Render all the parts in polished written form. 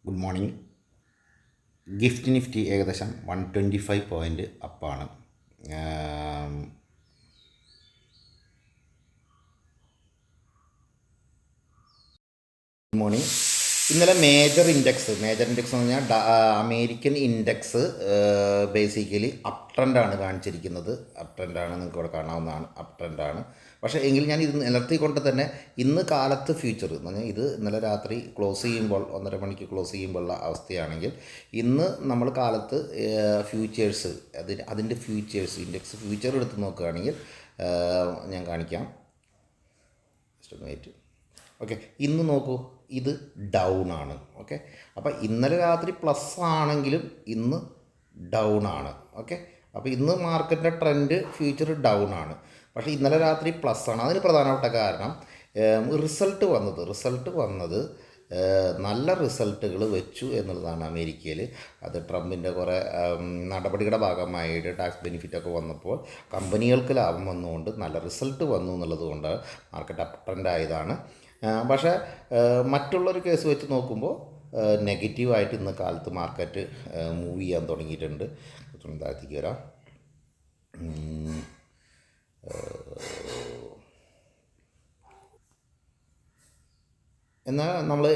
Good morning. Gift Nifty ഏകദേശം 125 point അപ്പാണ്. Good morning. ഇന്നലെ മേജർ ഇൻഡെക്സ് എന്ന് പറഞ്ഞാൽ അമേരിക്കൻ ഇൻഡെക്സ് ബേസിക്കലി അപ് ട്രെൻഡാണ് കാണിച്ചിരിക്കുന്നത്. അപ് ട്രെൻഡാണ്, നിങ്ങൾക്ക് ഇവിടെ കാണാവുന്നതാണ്, അപ് ട്രെൻഡാണ്. പക്ഷേ എങ്കിൽ ഞാൻ ഇത് നിലർത്തിക്കൊണ്ട് തന്നെ ഇന്ന് കാലത്ത് ഫ്യൂച്ചർ എന്ന് പറഞ്ഞാൽ ഇത് ഇന്നലെ രാത്രി ക്ലോസ് ചെയ്യുമ്പോൾ 1:30 മണിക്ക് ക്ലോസ് ചെയ്യുമ്പോഴുള്ള അവസ്ഥയാണെങ്കിൽ ഇന്ന് നമ്മൾ കാലത്ത് ഫ്യൂച്ചേഴ്സ് അതിൻ്റെ ഫ്യൂച്ചേഴ്സ് ഇൻഡെക്സ് ഫ്യൂച്ചർ എടുത്ത് നോക്കുകയാണെങ്കിൽ ഞാൻ കാണിക്കാം. ജസ്റ്റ് ഒന്ന് വെയിറ്റ്. ഓക്കെ, ഇന്ന് നോക്കൂ, ഇത് ഡൗൺ ആണ്. ഓക്കെ, അപ്പോൾ ഇന്നലെ രാത്രി പ്ലസ് ആണെങ്കിലും ഇന്ന് ഡൗൺ ആണ്. ഓക്കെ, അപ്പോൾ ഇന്ന് മാർക്കറ്റിൻ്റെ ട്രെൻഡ് ഫ്യൂച്ചർ ഡൗൺ ആണ്. പക്ഷേ ഇന്നലെ രാത്രി പ്ലസ് ആണ്. അതിന് പ്രധാനപ്പെട്ട കാരണം റിസൾട്ട് വന്നത് നല്ല റിസൾട്ടുകൾ വെച്ചു എന്നുള്ളതാണ് അമേരിക്കയിൽ. അത് ട്രംപിൻ്റെ കുറേ നടപടികളുടെ ഭാഗമായിട്ട് ടാക്സ് ബെനിഫിറ്റൊക്കെ വന്നപ്പോൾ കമ്പനികൾക്ക് ലാഭം വന്നുകൊണ്ട് നല്ല റിസൾട്ട് വന്നു എന്നുള്ളത് കൊണ്ട് മാർക്കറ്റ് അപ്പ് ട്രെൻഡ് ആയതാണ്. പക്ഷേ മറ്റുള്ളൊരു കേസ് വെച്ച് നോക്കുമ്പോൾ നെഗറ്റീവായിട്ട് ഇന്ന് കാലത്ത് മാർക്കറ്റ് മൂവ് ചെയ്യാൻ തുടങ്ങിയിട്ടുണ്ട്. താഴ്ത്തിക്ക് വരാം. എന്നാൽ നമ്മൾ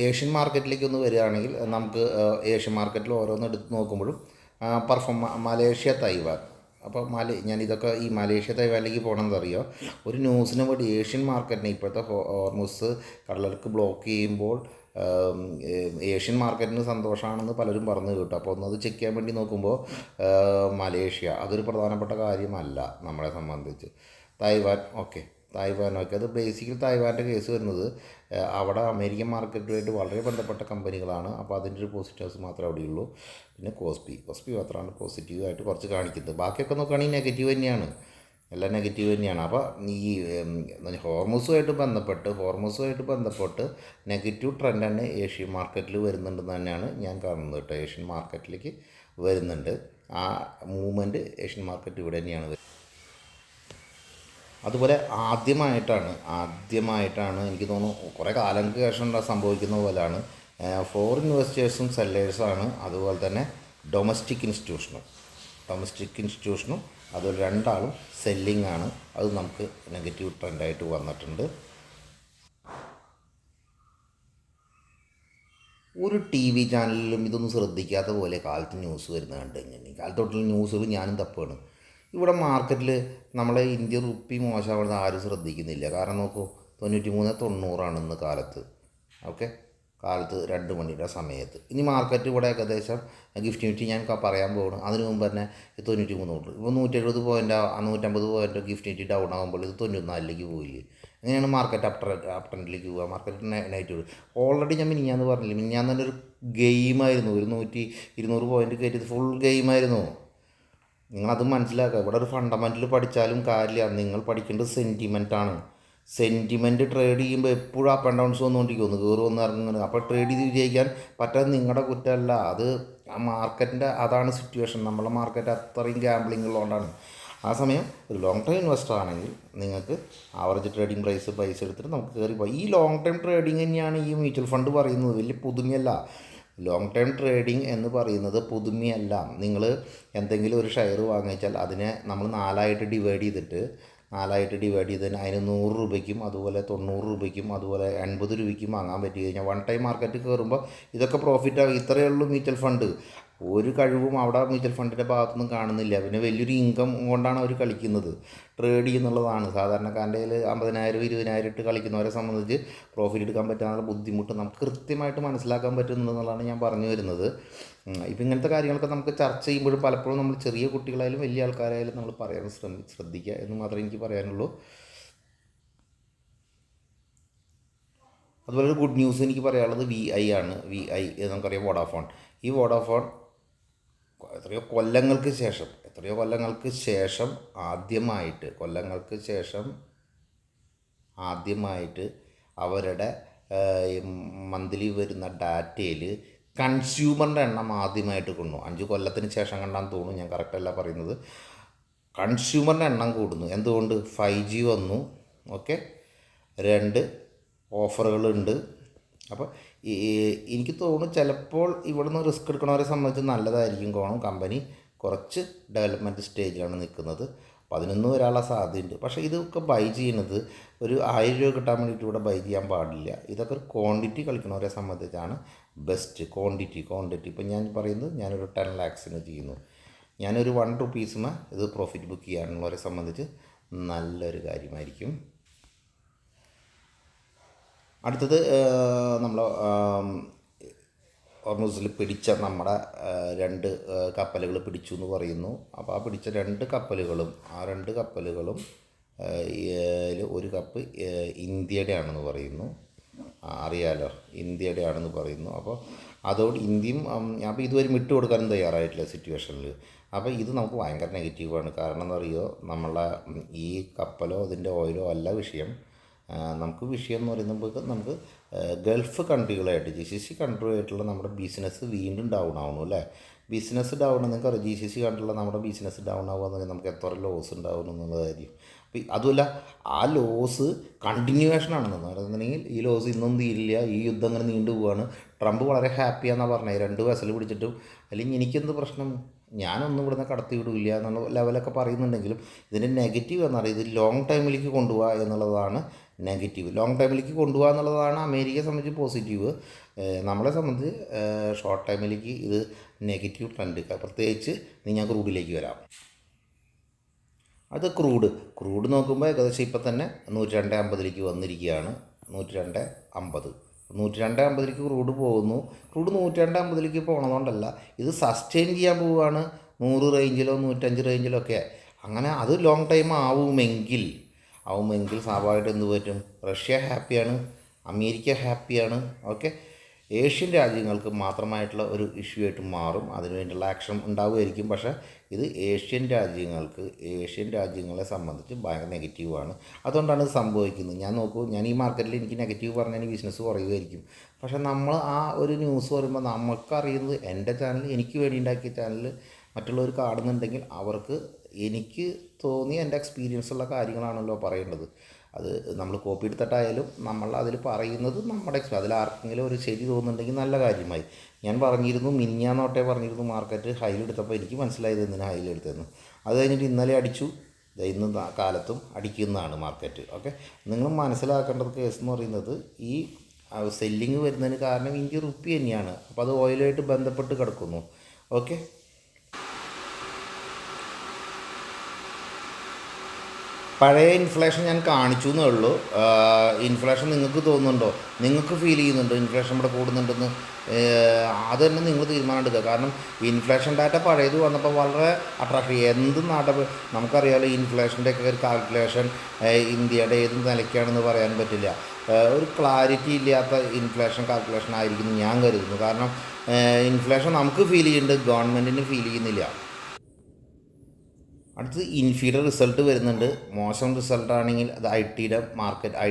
ഏഷ്യൻ മാർക്കറ്റിലേക്ക് ഒന്ന് വരികയാണെങ്കിൽ നമുക്ക് ഏഷ്യൻ മാർക്കറ്റിൽ ഓരോന്ന് എടുത്ത് നോക്കുമ്പോഴും മലേഷ്യ, തൈവാൻ. അപ്പോൾ ഞാനിതൊക്കെ ഈ മലേഷ്യ തൈവാനിലേക്ക് പോകണമെന്ന് അറിയാം. ഒരു ന്യൂസിന് വേണ്ടി ഏഷ്യൻ മാർക്കറ്റിനെ ഇപ്പോഴത്തെ ഹോർമുസ് കടലിടുക്ക് ബ്ലോക്ക് ചെയ്യുമ്പോൾ ഏഷ്യൻ മാർക്കറ്റിന് സന്തോഷമാണെന്ന് പലരും പറഞ്ഞു കേട്ടു. അപ്പോൾ ഒന്നത് ചെക്ക് ചെയ്യാൻ വേണ്ടി നോക്കുമ്പോൾ മലേഷ്യ അതൊരു പ്രധാനപ്പെട്ട കാര്യമല്ല നമ്മളെ സംബന്ധിച്ച്. തായ്വാനൊക്കെ അത് ബേസിക്കലി തായ്വാൻ്റെ കേസ് വരുന്നത് അവിടെ അമേരിക്കൻ മാർക്കറ്റുമായിട്ട് വളരെ ബന്ധപ്പെട്ട കമ്പനികളാണ്. അപ്പോൾ അതിൻ്റെ ഒരു പോസിറ്റീവ്സ് മാത്രമേ അവിടെയുള്ളൂ. പിന്നെ കോസ്പി മാത്രമാണ് പോസിറ്റീവായിട്ട് കുറച്ച് കാണിക്കുന്നത്. ബാക്കിയൊക്കെ നോക്കുകയാണെങ്കിൽ നെഗറ്റീവ് തന്നെയാണ്, എല്ലാം നെഗറ്റീവ് തന്നെയാണ്. അപ്പോൾ ഈ ഹോർമുസുമായിട്ട് ബന്ധപ്പെട്ട് നെഗറ്റീവ് ട്രെൻഡ് തന്നെ ഏഷ്യൻ മാർക്കറ്റിൽ വരുന്നുണ്ടെന്ന് തന്നെയാണ് ഞാൻ കാണുന്നത് കേട്ടോ. ഏഷ്യൻ മാർക്കറ്റിലേക്ക് വരുന്നുണ്ട്. ആ മൂവ്മെൻറ്റ് ഏഷ്യൻ മാർക്കറ്റ് ഇവിടെ തന്നെയാണ് വരുന്നത്. അതുപോലെ ആദ്യമായിട്ടാണ് എനിക്ക് തോന്നുന്നു കുറേ കാലങ്ങൾക്ക് ശേഷം സംഭവിക്കുന്ന പോലെയാണ് ഫോറിൻ ഇൻവെസ്റ്റേഴ്സും സെല്ലേഴ്സാണ്, അതുപോലെ തന്നെ ഡൊമസ്റ്റിക് ഇൻസ്റ്റിറ്റ്യൂഷനും അതുപോലെ രണ്ടാളും സെല്ലിംഗ് ആണ്. അത് നമുക്ക് നെഗറ്റീവ് ട്രെൻഡായിട്ട് വന്നിട്ടുണ്ട്. ഒരു ടി വി ചാനലിലും ഇതൊന്നും ശ്രദ്ധിക്കാത്ത പോലെ കാലത്ത് ന്യൂസ് വരുന്നത് കണ്ടു കഴിഞ്ഞാൽ കാലത്തോട്ടുള്ള ന്യൂസുകൾ ഞാനും തപ്പാണ്. ഇവിടെ മാർക്കറ്റിൽ നമ്മളെ ഇന്ത്യൻ റുപ്പി മോശമാവുന്നത് ആരും ശ്രദ്ധിക്കുന്നില്ല. കാരണം നോക്കൂ, 93-90 ഇന്ന് കാലത്ത്. ഓക്കെ, കാലത്ത് 2 മണിയുടെ സമയത്ത്. ഇനി മാർക്കറ്റ് ഇവിടെ ഏകദേശം ഗിഫ്റ്റ് നിഫ്റ്റി ഞാൻ പറയാൻ പോകുന്നു. അതിന് മുമ്പ് തന്നെ 93 ഇപ്പോൾ 170 point 150 point gift Nifty down ആകുമ്പോൾ ഇത് 94ലേക്ക് പോയില്ലേ. എങ്ങനെയാണ് മാർക്കറ്റ് അപ് ട്രെൻഡിലേക്ക് പോവുക? Market negative. ഓൾറെഡി ഞാൻ മിനിഞ്ഞാന്ന് പറഞ്ഞില്ലേ, മിനിഞ്ഞാന്ന് തന്നെ ഒരു ഗെയിമായിരുന്നു. 100-200 പോയിൻ്റ് കയറ്റിയത് ഫുൾ ഗെയിമായിരുന്നു. നിങ്ങളത് മനസ്സിലാക്കുക. ഇവിടെ ഒരു ഫണ്ടമെൻ്റൽ പഠിച്ചാലും കാര്യമില്ല, നിങ്ങൾ പഠിക്കേണ്ടത് സെൻറ്റിമെൻറ്റാണ്. സെൻറ്റിമെൻറ്റ് ട്രേഡ് ചെയ്യുമ്പോൾ എപ്പോഴും അപ്പ് ആൻഡ് ഡൗൺസ് വന്നുകൊണ്ടിരിക്കുന്നു, കയറി വന്ന് ഇറങ്ങുന്നത്. അപ്പോൾ ട്രേഡ് ചെയ്ത് വിജയിക്കാൻ പറ്റാതെ നിങ്ങളുടെ കുറ്റമല്ല, അത് ആ മാർക്കറ്റിൻ്റെ അതാണ് സിറ്റുവേഷൻ. നമ്മളെ മാർക്കറ്റ് അത്രയും ഗാംബ്ലിംഗ് ഉള്ളതുകൊണ്ടാണ്. ആ സമയം ഒരു ലോങ് ടൈം ഇൻവെസ്റ്റർ ആണെങ്കിൽ നിങ്ങൾക്ക് ആവറേജ് ട്രേഡിംഗ് പൈസ എടുത്തിട്ട് നമുക്ക് കയറി പോയി. ഈ ലോങ് ടൈം ട്രേഡിംഗ് തന്നെയാണ് ഈ മ്യൂച്വൽ ഫണ്ട് പറയുന്നത്, വലിയ പുതുമയല്ല. ലോങ് ടേം ട്രേഡിംഗ് എന്ന് പറയുന്നത് പുതുമയല്ല. നിങ്ങൾ എന്തെങ്കിലും ഒരു ഷെയർ വാങ്ങിച്ചാൽ അതിനെ നമ്മൾ 4ആയിട്ട് ഡിവൈഡ് ചെയ്തിട്ട് അതിന് 100 രൂപയ്ക്കും അതുപോലെ 90 രൂപയ്ക്കും അതുപോലെ 80 രൂപയ്ക്കും വാങ്ങാൻ പറ്റി കഴിഞ്ഞാൽ വൺ ടൈം മാർക്കറ്റ് കയറുമ്പോൾ ഇതൊക്കെ പ്രോഫിറ്റാകും. ഇത്രയേ ഉള്ളൂ മ്യൂച്വൽ ഫണ്ട്. ഒരു കഴിവും അവിടെ മ്യൂച്വൽ ഫണ്ടിൻ്റെ ഭാഗത്തൊന്നും കാണുന്നില്ല. പിന്നെ വലിയൊരു ഇൻകം കൊണ്ടാണ് അവർ കളിക്കുന്നത്. ട്രേഡ് ചെയ്യുന്നുള്ളതാണ്. സാധാരണക്കാരൻ്റെ കയ്യിൽ 50,000-20,000 ഇട്ട് കളിക്കുന്നവരെ സംബന്ധിച്ച് പ്രോഫിറ്റ് എടുക്കാൻ പറ്റാനുള്ള ബുദ്ധിമുട്ട് നമുക്ക് കൃത്യമായിട്ട് മനസ്സിലാക്കാൻ പറ്റുന്നുണ്ടെന്നുള്ളതാണ് ഞാൻ പറഞ്ഞു വരുന്നത്. ഇപ്പം ഇങ്ങനത്തെ കാര്യങ്ങളൊക്കെ നമുക്ക് ചർച്ച ചെയ്യുമ്പോഴും പലപ്പോഴും നമ്മൾ ചെറിയ കുട്ടികളായാലും വലിയ ആൾക്കാരായാലും നമ്മൾ പറയാൻ ശ്രദ്ധിക്കുക എന്ന് മാത്രമേ എനിക്ക് പറയാനുള്ളൂ. അതുപോലെ ഒരു ഗുഡ് ന്യൂസ് എനിക്ക് പറയാനുള്ളത് VI ആണ്. VI നമുക്കറിയാം വോഡാഫോൺ. ഈ വോഡാഫോൺ എത്രയോ കൊല്ലങ്ങൾക്ക് ശേഷം ആദ്യമായിട്ട് അവരുടെ മന്ത്ലി വരുന്ന ഡാറ്റയിൽ കൺസ്യൂമറിൻ്റെ എണ്ണം ആദ്യമായിട്ട് കൊണ്ടു. 5 കൊല്ലത്തിന് ശേഷം കണ്ടാന്ന് തോന്നുന്നു, ഞാൻ കറക്റ്റല്ല പറയുന്നത്. കൺസ്യൂമറിൻ്റെ എണ്ണം കൂടുന്നു. എന്തുകൊണ്ട്? 5G വന്നു. ഓക്കെ, 2 ഓഫറുകളുണ്ട്. അപ്പോൾ ഈ എനിക്ക് തോന്നുന്നു ചിലപ്പോൾ ഇവിടുന്ന് റിസ്ക് എടുക്കണവരെ സംബന്ധിച്ച് നല്ലതായിരിക്കും കമ്പനി കുറച്ച് ഡെവലപ്മെൻറ്റ് സ്റ്റേജിലാണ് നിൽക്കുന്നത്. 11 വരാനുള്ള സാധ്യതയുണ്ട്. പക്ഷേ ഇതൊക്കെ ബൈ ചെയ്യുന്നത് ഒരു 1000 രൂപ കിട്ടാൻ വേണ്ടിയിട്ട് ഇവിടെ ബൈ ചെയ്യാൻ പാടില്ല. ഇതൊക്കെ ഒരു ക്വാണ്ടിറ്റി കളിക്കുന്നവരെ സംബന്ധിച്ചാണ് ബെസ്റ്റ്. ക്വാണ്ടിറ്റി ഇപ്പം ഞാൻ പറയുന്നത് ഞാനൊരു 10 lakhsന് ചെയ്യുന്നു, ഞാനൊരു 1 rupeesമേ ഇത് പ്രോഫിറ്റ് ബുക്ക് ചെയ്യാനുള്ളവരെ സംബന്ധിച്ച് നല്ലൊരു കാര്യമായിരിക്കും. അടുത്തത് നമ്മൾ ഹോർമൂസിൽ പിടിച്ച നമ്മുടെ 2 കപ്പലുകൾ പിടിച്ചു എന്ന് പറയുന്നു. അപ്പോൾ ആ പിടിച്ച 2 കപ്പലുകളും ഒരു കപ്പ് ഇന്ത്യയുടെ ആണെന്ന് പറയുന്നു. അറിയാലോ, ഇന്ത്യയുടെ ആണെന്ന് പറയുന്നു. അപ്പോൾ അതോട് ഇന്ത്യയും അപ്പോൾ ഇതുവരെ വിട്ടു കൊടുക്കാനും തയ്യാറായിട്ടില്ല സിറ്റുവേഷനിൽ. അപ്പോൾ ഇത് നമുക്ക് ഭയങ്കര നെഗറ്റീവാണ്. കാരണം എന്താ പറയുക, നമ്മളെ ഈ കപ്പലോ അതിൻ്റെ ഓയിലോ അല്ല വിഷയം. നമുക്ക് വിഷയം എന്ന് പറയുമ്പോൾ നമുക്ക് ഗൾഫ് കൺട്രികളായിട്ട് GCC കൺട്രിയായിട്ടുള്ള നമ്മുടെ ബിസിനസ് വീണ്ടും ഡൗൺ ആവണം അല്ലേ. ബിസിനസ് ഡൗൺ നിങ്ങൾക്ക് അറിയാം, GCC കൺട്രിയുള്ള നമ്മുടെ ബിസിനസ് ഡൗൺ ആവുകയെന്നുണ്ടെങ്കിൽ നമുക്ക് എത്ര ലോസ് ഉണ്ടാവും എന്നുള്ളതായിരിക്കും. അപ്പോൾ അതുമല്ല, ആ ലോസ് കണ്ടിന്യൂവേഷൻ ആണെന്ന് പറയുന്നുണ്ടെങ്കിൽ ഈ ലോസ് ഇന്നും തീരില്ല, ഈ യുദ്ധം അങ്ങനെ നീണ്ടു പോവുകയാണ്. ട്രംപ് വളരെ ഹാപ്പിയാണെന്നാണ് പറഞ്ഞത്, 2 വെസൽ പിടിച്ചിട്ടും. അല്ലെങ്കിൽ എനിക്കെന്ത് പ്രശ്നം, ഞാനൊന്നും ഇവിടുന്ന് കടത്തി വിടില്ല എന്നുള്ള ലെവലൊക്കെ പറയുന്നുണ്ടെങ്കിലും ഇതിൻ്റെ നെഗറ്റീവ് എന്ന് പറയുന്നത് ഇത് ലോങ് ടൈമിലേക്ക് കൊണ്ടുപോകുക എന്നുള്ളതാണ് നെഗറ്റീവ്. ലോങ് ടൈമിലേക്ക് കൊണ്ടുപോകുക എന്നുള്ളതാണ് അമേരിക്കയെ സംബന്ധിച്ച് പോസിറ്റീവ്. നമ്മളെ സംബന്ധിച്ച് ഷോർട്ട് ടൈമിലേക്ക് ഇത് നെഗറ്റീവ് ട്രെൻഡ്. പ്രത്യേകിച്ച് ഞാൻ ക്രൂഡിലേക്ക് വരാം. അത് ക്രൂഡ് നോക്കുമ്പോൾ ഏകദേശം ഇപ്പം തന്നെ 102.50 വന്നിരിക്കുകയാണ്. 102.50 102.50 ക്രൂഡ് പോകുന്നു. ക്രൂഡ് 102.50 പോകണതുകൊണ്ടല്ല, ഇത് സസ്റ്റെയിൻ ചെയ്യാൻ പോവുകയാണ് 100 റേഞ്ചിലോ 105 റേഞ്ചിലോ ഒക്കെ. അങ്ങനെ അത് ലോങ് ടൈം ആവുമെങ്കിൽ സ്വാഭാവികമായിട്ട് എന്ത് പറ്റും, റഷ്യ ഹാപ്പിയാണ്, അമേരിക്ക ഹാപ്പിയാണ്. ഓക്കെ, ഏഷ്യൻ രാജ്യങ്ങൾക്ക് മാത്രമായിട്ടുള്ള ഒരു ഇഷ്യൂ ആയിട്ട് മാറും. അതിനുവേണ്ടിയുള്ള ആക്ഷൻ ഉണ്ടാവുമായിരിക്കും. പക്ഷേ ഇത് ഏഷ്യൻ രാജ്യങ്ങളെ സംബന്ധിച്ച് ഭയങ്കര നെഗറ്റീവാണ്. അതുകൊണ്ടാണ് ഇത് സംഭവിക്കുന്നത്. ഞാൻ ഈ മാർക്കറ്റിൽ എനിക്ക് നെഗറ്റീവ് പറഞ്ഞാൽ ബിസിനസ് കുറയുമായിരിക്കും. പക്ഷേ നമ്മൾ ആ ഒരു ന്യൂസ് പറയുമ്പോൾ നമുക്കറിയുന്നത് എൻ്റെ ചാനൽ, എനിക്ക് വേണ്ടി ഉണ്ടാക്കിയ ചാനൽ മറ്റുള്ളവർ കാണുന്നുണ്ടെങ്കിൽ അവർക്ക് എനിക്ക് തോന്നിയ എൻ്റെ എക്സ്പീരിയൻസ് ഉള്ള കാര്യങ്ങളാണല്ലോ പറയേണ്ടത്. അത് നമ്മൾ കോപ്പി എടുത്തിട്ടായാലും നമ്മൾ അതിൽ പറയുന്നത് നമ്മുടെ അതിൽ ആർക്കെങ്കിലും ഒരു ശരി തോന്നുന്നുണ്ടെങ്കിൽ നല്ല കാര്യമായി. ഞാൻ പറഞ്ഞിരുന്നു മാർക്കറ്റ് ഹൈലെടുത്തപ്പോൾ എനിക്ക് മനസ്സിലായത് എന്തിനാണ് ഹൈലെടുത്തതെന്ന്. അത് കഴിഞ്ഞിട്ട് ഇന്നലെ അടിച്ചു, ഇന്ന് കാലത്തും അടിക്കുന്നതാണ് മാർക്കറ്റ്. ഓക്കെ, നിങ്ങൾ മനസ്സിലാക്കേണ്ടത് കേസ് എന്ന് പറയുന്നത് ഈ സെല്ലിങ് വരുന്നതിന് കാരണം ഇന്ത്യ റുപ്പി തന്നെയാണ്. അപ്പോൾ അത് ഓയിലുമായിട്ട് ബന്ധപ്പെട്ട് കിടക്കുന്നു. ഓക്കെ, പഴയ ഇൻഫ്ലേഷൻ ഞാൻ കാണിച്ചു എന്നേ ഉള്ളൂ. ഇൻഫ്ലേഷൻ നിങ്ങൾക്ക് തോന്നുന്നുണ്ടോ, നിങ്ങൾക്ക് ഫീൽ ചെയ്യുന്നുണ്ടോ ഇൻഫ്ലേഷൻ ഇവിടെ കൂടുന്നുണ്ടെന്ന്? അത് തന്നെ നിങ്ങൾ തീരുമാനം എടുക്കുക. കാരണം ഇൻഫ്ലേഷൻ ഡാറ്റ പഴയത് വന്നപ്പോൾ വളരെ അട്രാക്റ്റീവ്. എന്ത് നമുക്കറിയാമല്ലോ, ഇൻഫ്ലേഷൻ്റെ ഒക്കെ ഒരു കാൽക്കുലേഷൻ ഇന്ത്യയുടെ ഏത് നിലയ്ക്കാണെന്ന് പറയാൻ പറ്റില്ല. ഒരു ക്ലാരിറ്റി ഇല്ലാത്ത ഇൻഫ്ലേഷൻ കാൽക്കുലേഷൻ ആയിരിക്കും ഞാൻ കരുതുന്നു. കാരണം ഇൻഫ്ലേഷൻ നമുക്ക് ഫീൽ ചെയ്യുന്നുണ്ട്, ഗവൺമെൻറ്റിന് ഫീൽ ചെയ്യുന്നില്ല. അടുത്തത് ഇൻഫീരിയർ റിസൾട്ട് വരുന്നുണ്ട്. മോശം റിസൾട്ടാണെങ്കിൽ അത് ഐ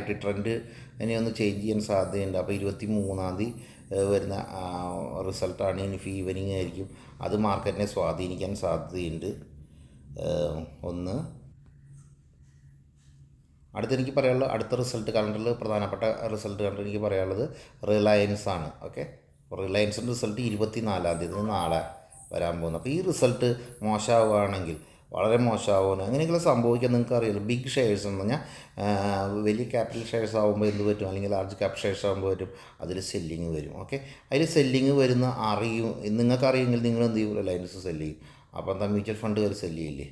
ടി ട്രെൻഡ് ഇനിയൊന്ന് ചേഞ്ച് ചെയ്യാൻ സാധ്യതയുണ്ട്. അപ്പോൾ 23-ാം തീയതി വരുന്ന റിസൾട്ടാണ് ഈവനിങ് ആയിരിക്കും. അത് മാർക്കറ്റിനെ സ്വാധീനിക്കാൻ സാധ്യതയുണ്ട്. അടുത്തെനിക്ക് പറയാനുള്ളത്, അടുത്ത റിസൾട്ട് കലണ്ടറിൽ പ്രധാനപ്പെട്ട റിസൾട്ട് കലണ്ടർ എനിക്ക് പറയാനുള്ളത് റിലയൻസ് ആണ്. ഓക്കെ, റിലയൻസിൻ്റെ റിസൾട്ട് 24-ാം തീയതി നാളെ വരാൻ പോകുന്നു. അപ്പോൾ ഈ റിസൾട്ട് മോശമാവുകയാണെങ്കിൽ, വളരെ മോശമാവുന്നു, അങ്ങനെയെങ്കിലും സംഭവിക്കാൻ നിങ്ങൾക്ക് അറിയില്ല. ബിഗ് ഷെയർസ് എന്ന് പറഞ്ഞാൽ വലിയ ക്യാപിറ്റൽ ഷെയർസ് ആകുമ്പോൾ എന്ത് പറ്റും, അല്ലെങ്കിൽ ലാർജ് ക്യാപ് ഷെയർസ് ആകുമ്പോൾ പറ്റും, അതിൽ സെല്ലിങ് വരും. ഓക്കെ, അതിൽ സെല്ലിങ് വരുന്ന നിങ്ങൾക്കറിയുമെങ്കിൽ നിങ്ങൾ എന്ത് ചെയ്യും, റിലയൻസ് സെല്ല് ചെയ്യും. അപ്പോൾ എന്താ, മ്യൂച്വൽ ഫണ്ടുകാർ സെല്ല് ചെയ്യില്ലേ,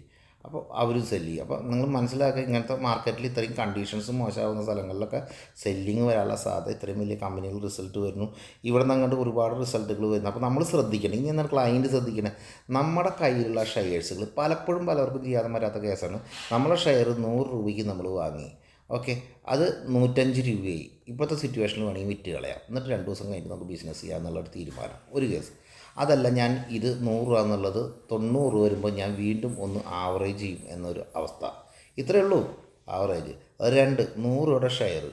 അപ്പോൾ അവർ സെല്ല് ചെയ്യും. അപ്പോൾ നിങ്ങൾ മനസ്സിലാക്കുക, ഇങ്ങനത്തെ മാർക്കറ്റിൽ ഇത്രയും കണ്ടീഷൻസ് മോശമാകുന്ന സ്ഥലങ്ങളിലൊക്കെ സെല്ലിങ് വരാനുള്ള സാധ്യത, ഇത്രയും വലിയ കമ്പനികൾ റിസൾട്ട് വരുന്നു, ഇവിടെ നിന്ന് അങ്ങോട്ട് ഒരുപാട് റിസൾട്ടുകൾ വരുന്നു. അപ്പോൾ നമ്മൾ ശ്രദ്ധിക്കണം. ഇനി എന്നാൽ ക്ലയൻറ്റ് ശ്രദ്ധിക്കണം, നമ്മുടെ കയ്യിലുള്ള ഷെയർസുകൾ പലപ്പോഴും പലർക്കും ചെയ്യാതെ വരാത്ത കേസാണ്. നമ്മളെ ഷെയർ 100 രൂപയ്ക്ക് നമ്മൾ വാങ്ങി. ഓക്കെ, അത് 105 രൂപയായി. ഇപ്പോഴത്തെ സിറ്റുവേഷനിൽ വേണമെങ്കിൽ വിറ്റ് കളയാം, എന്നിട്ട് 2 ദിവസം കഴിഞ്ഞിട്ട് നമുക്ക് ബിസിനസ് ചെയ്യാം എന്നുള്ളൊരു തീരുമാനം, ഒരു കേസ്. അതല്ല, ഞാൻ ഇത് 100 രൂപ എന്നുള്ളത് 90 വരുമ്പോൾ ഞാൻ വീണ്ടും ഒന്ന് ആവറേജ് ചെയ്യും എന്നൊരു അവസ്ഥ. ഇത്രയേ ഉള്ളൂ ആവറേജ്. 2 100 രൂപയുടെ ഷെയർ,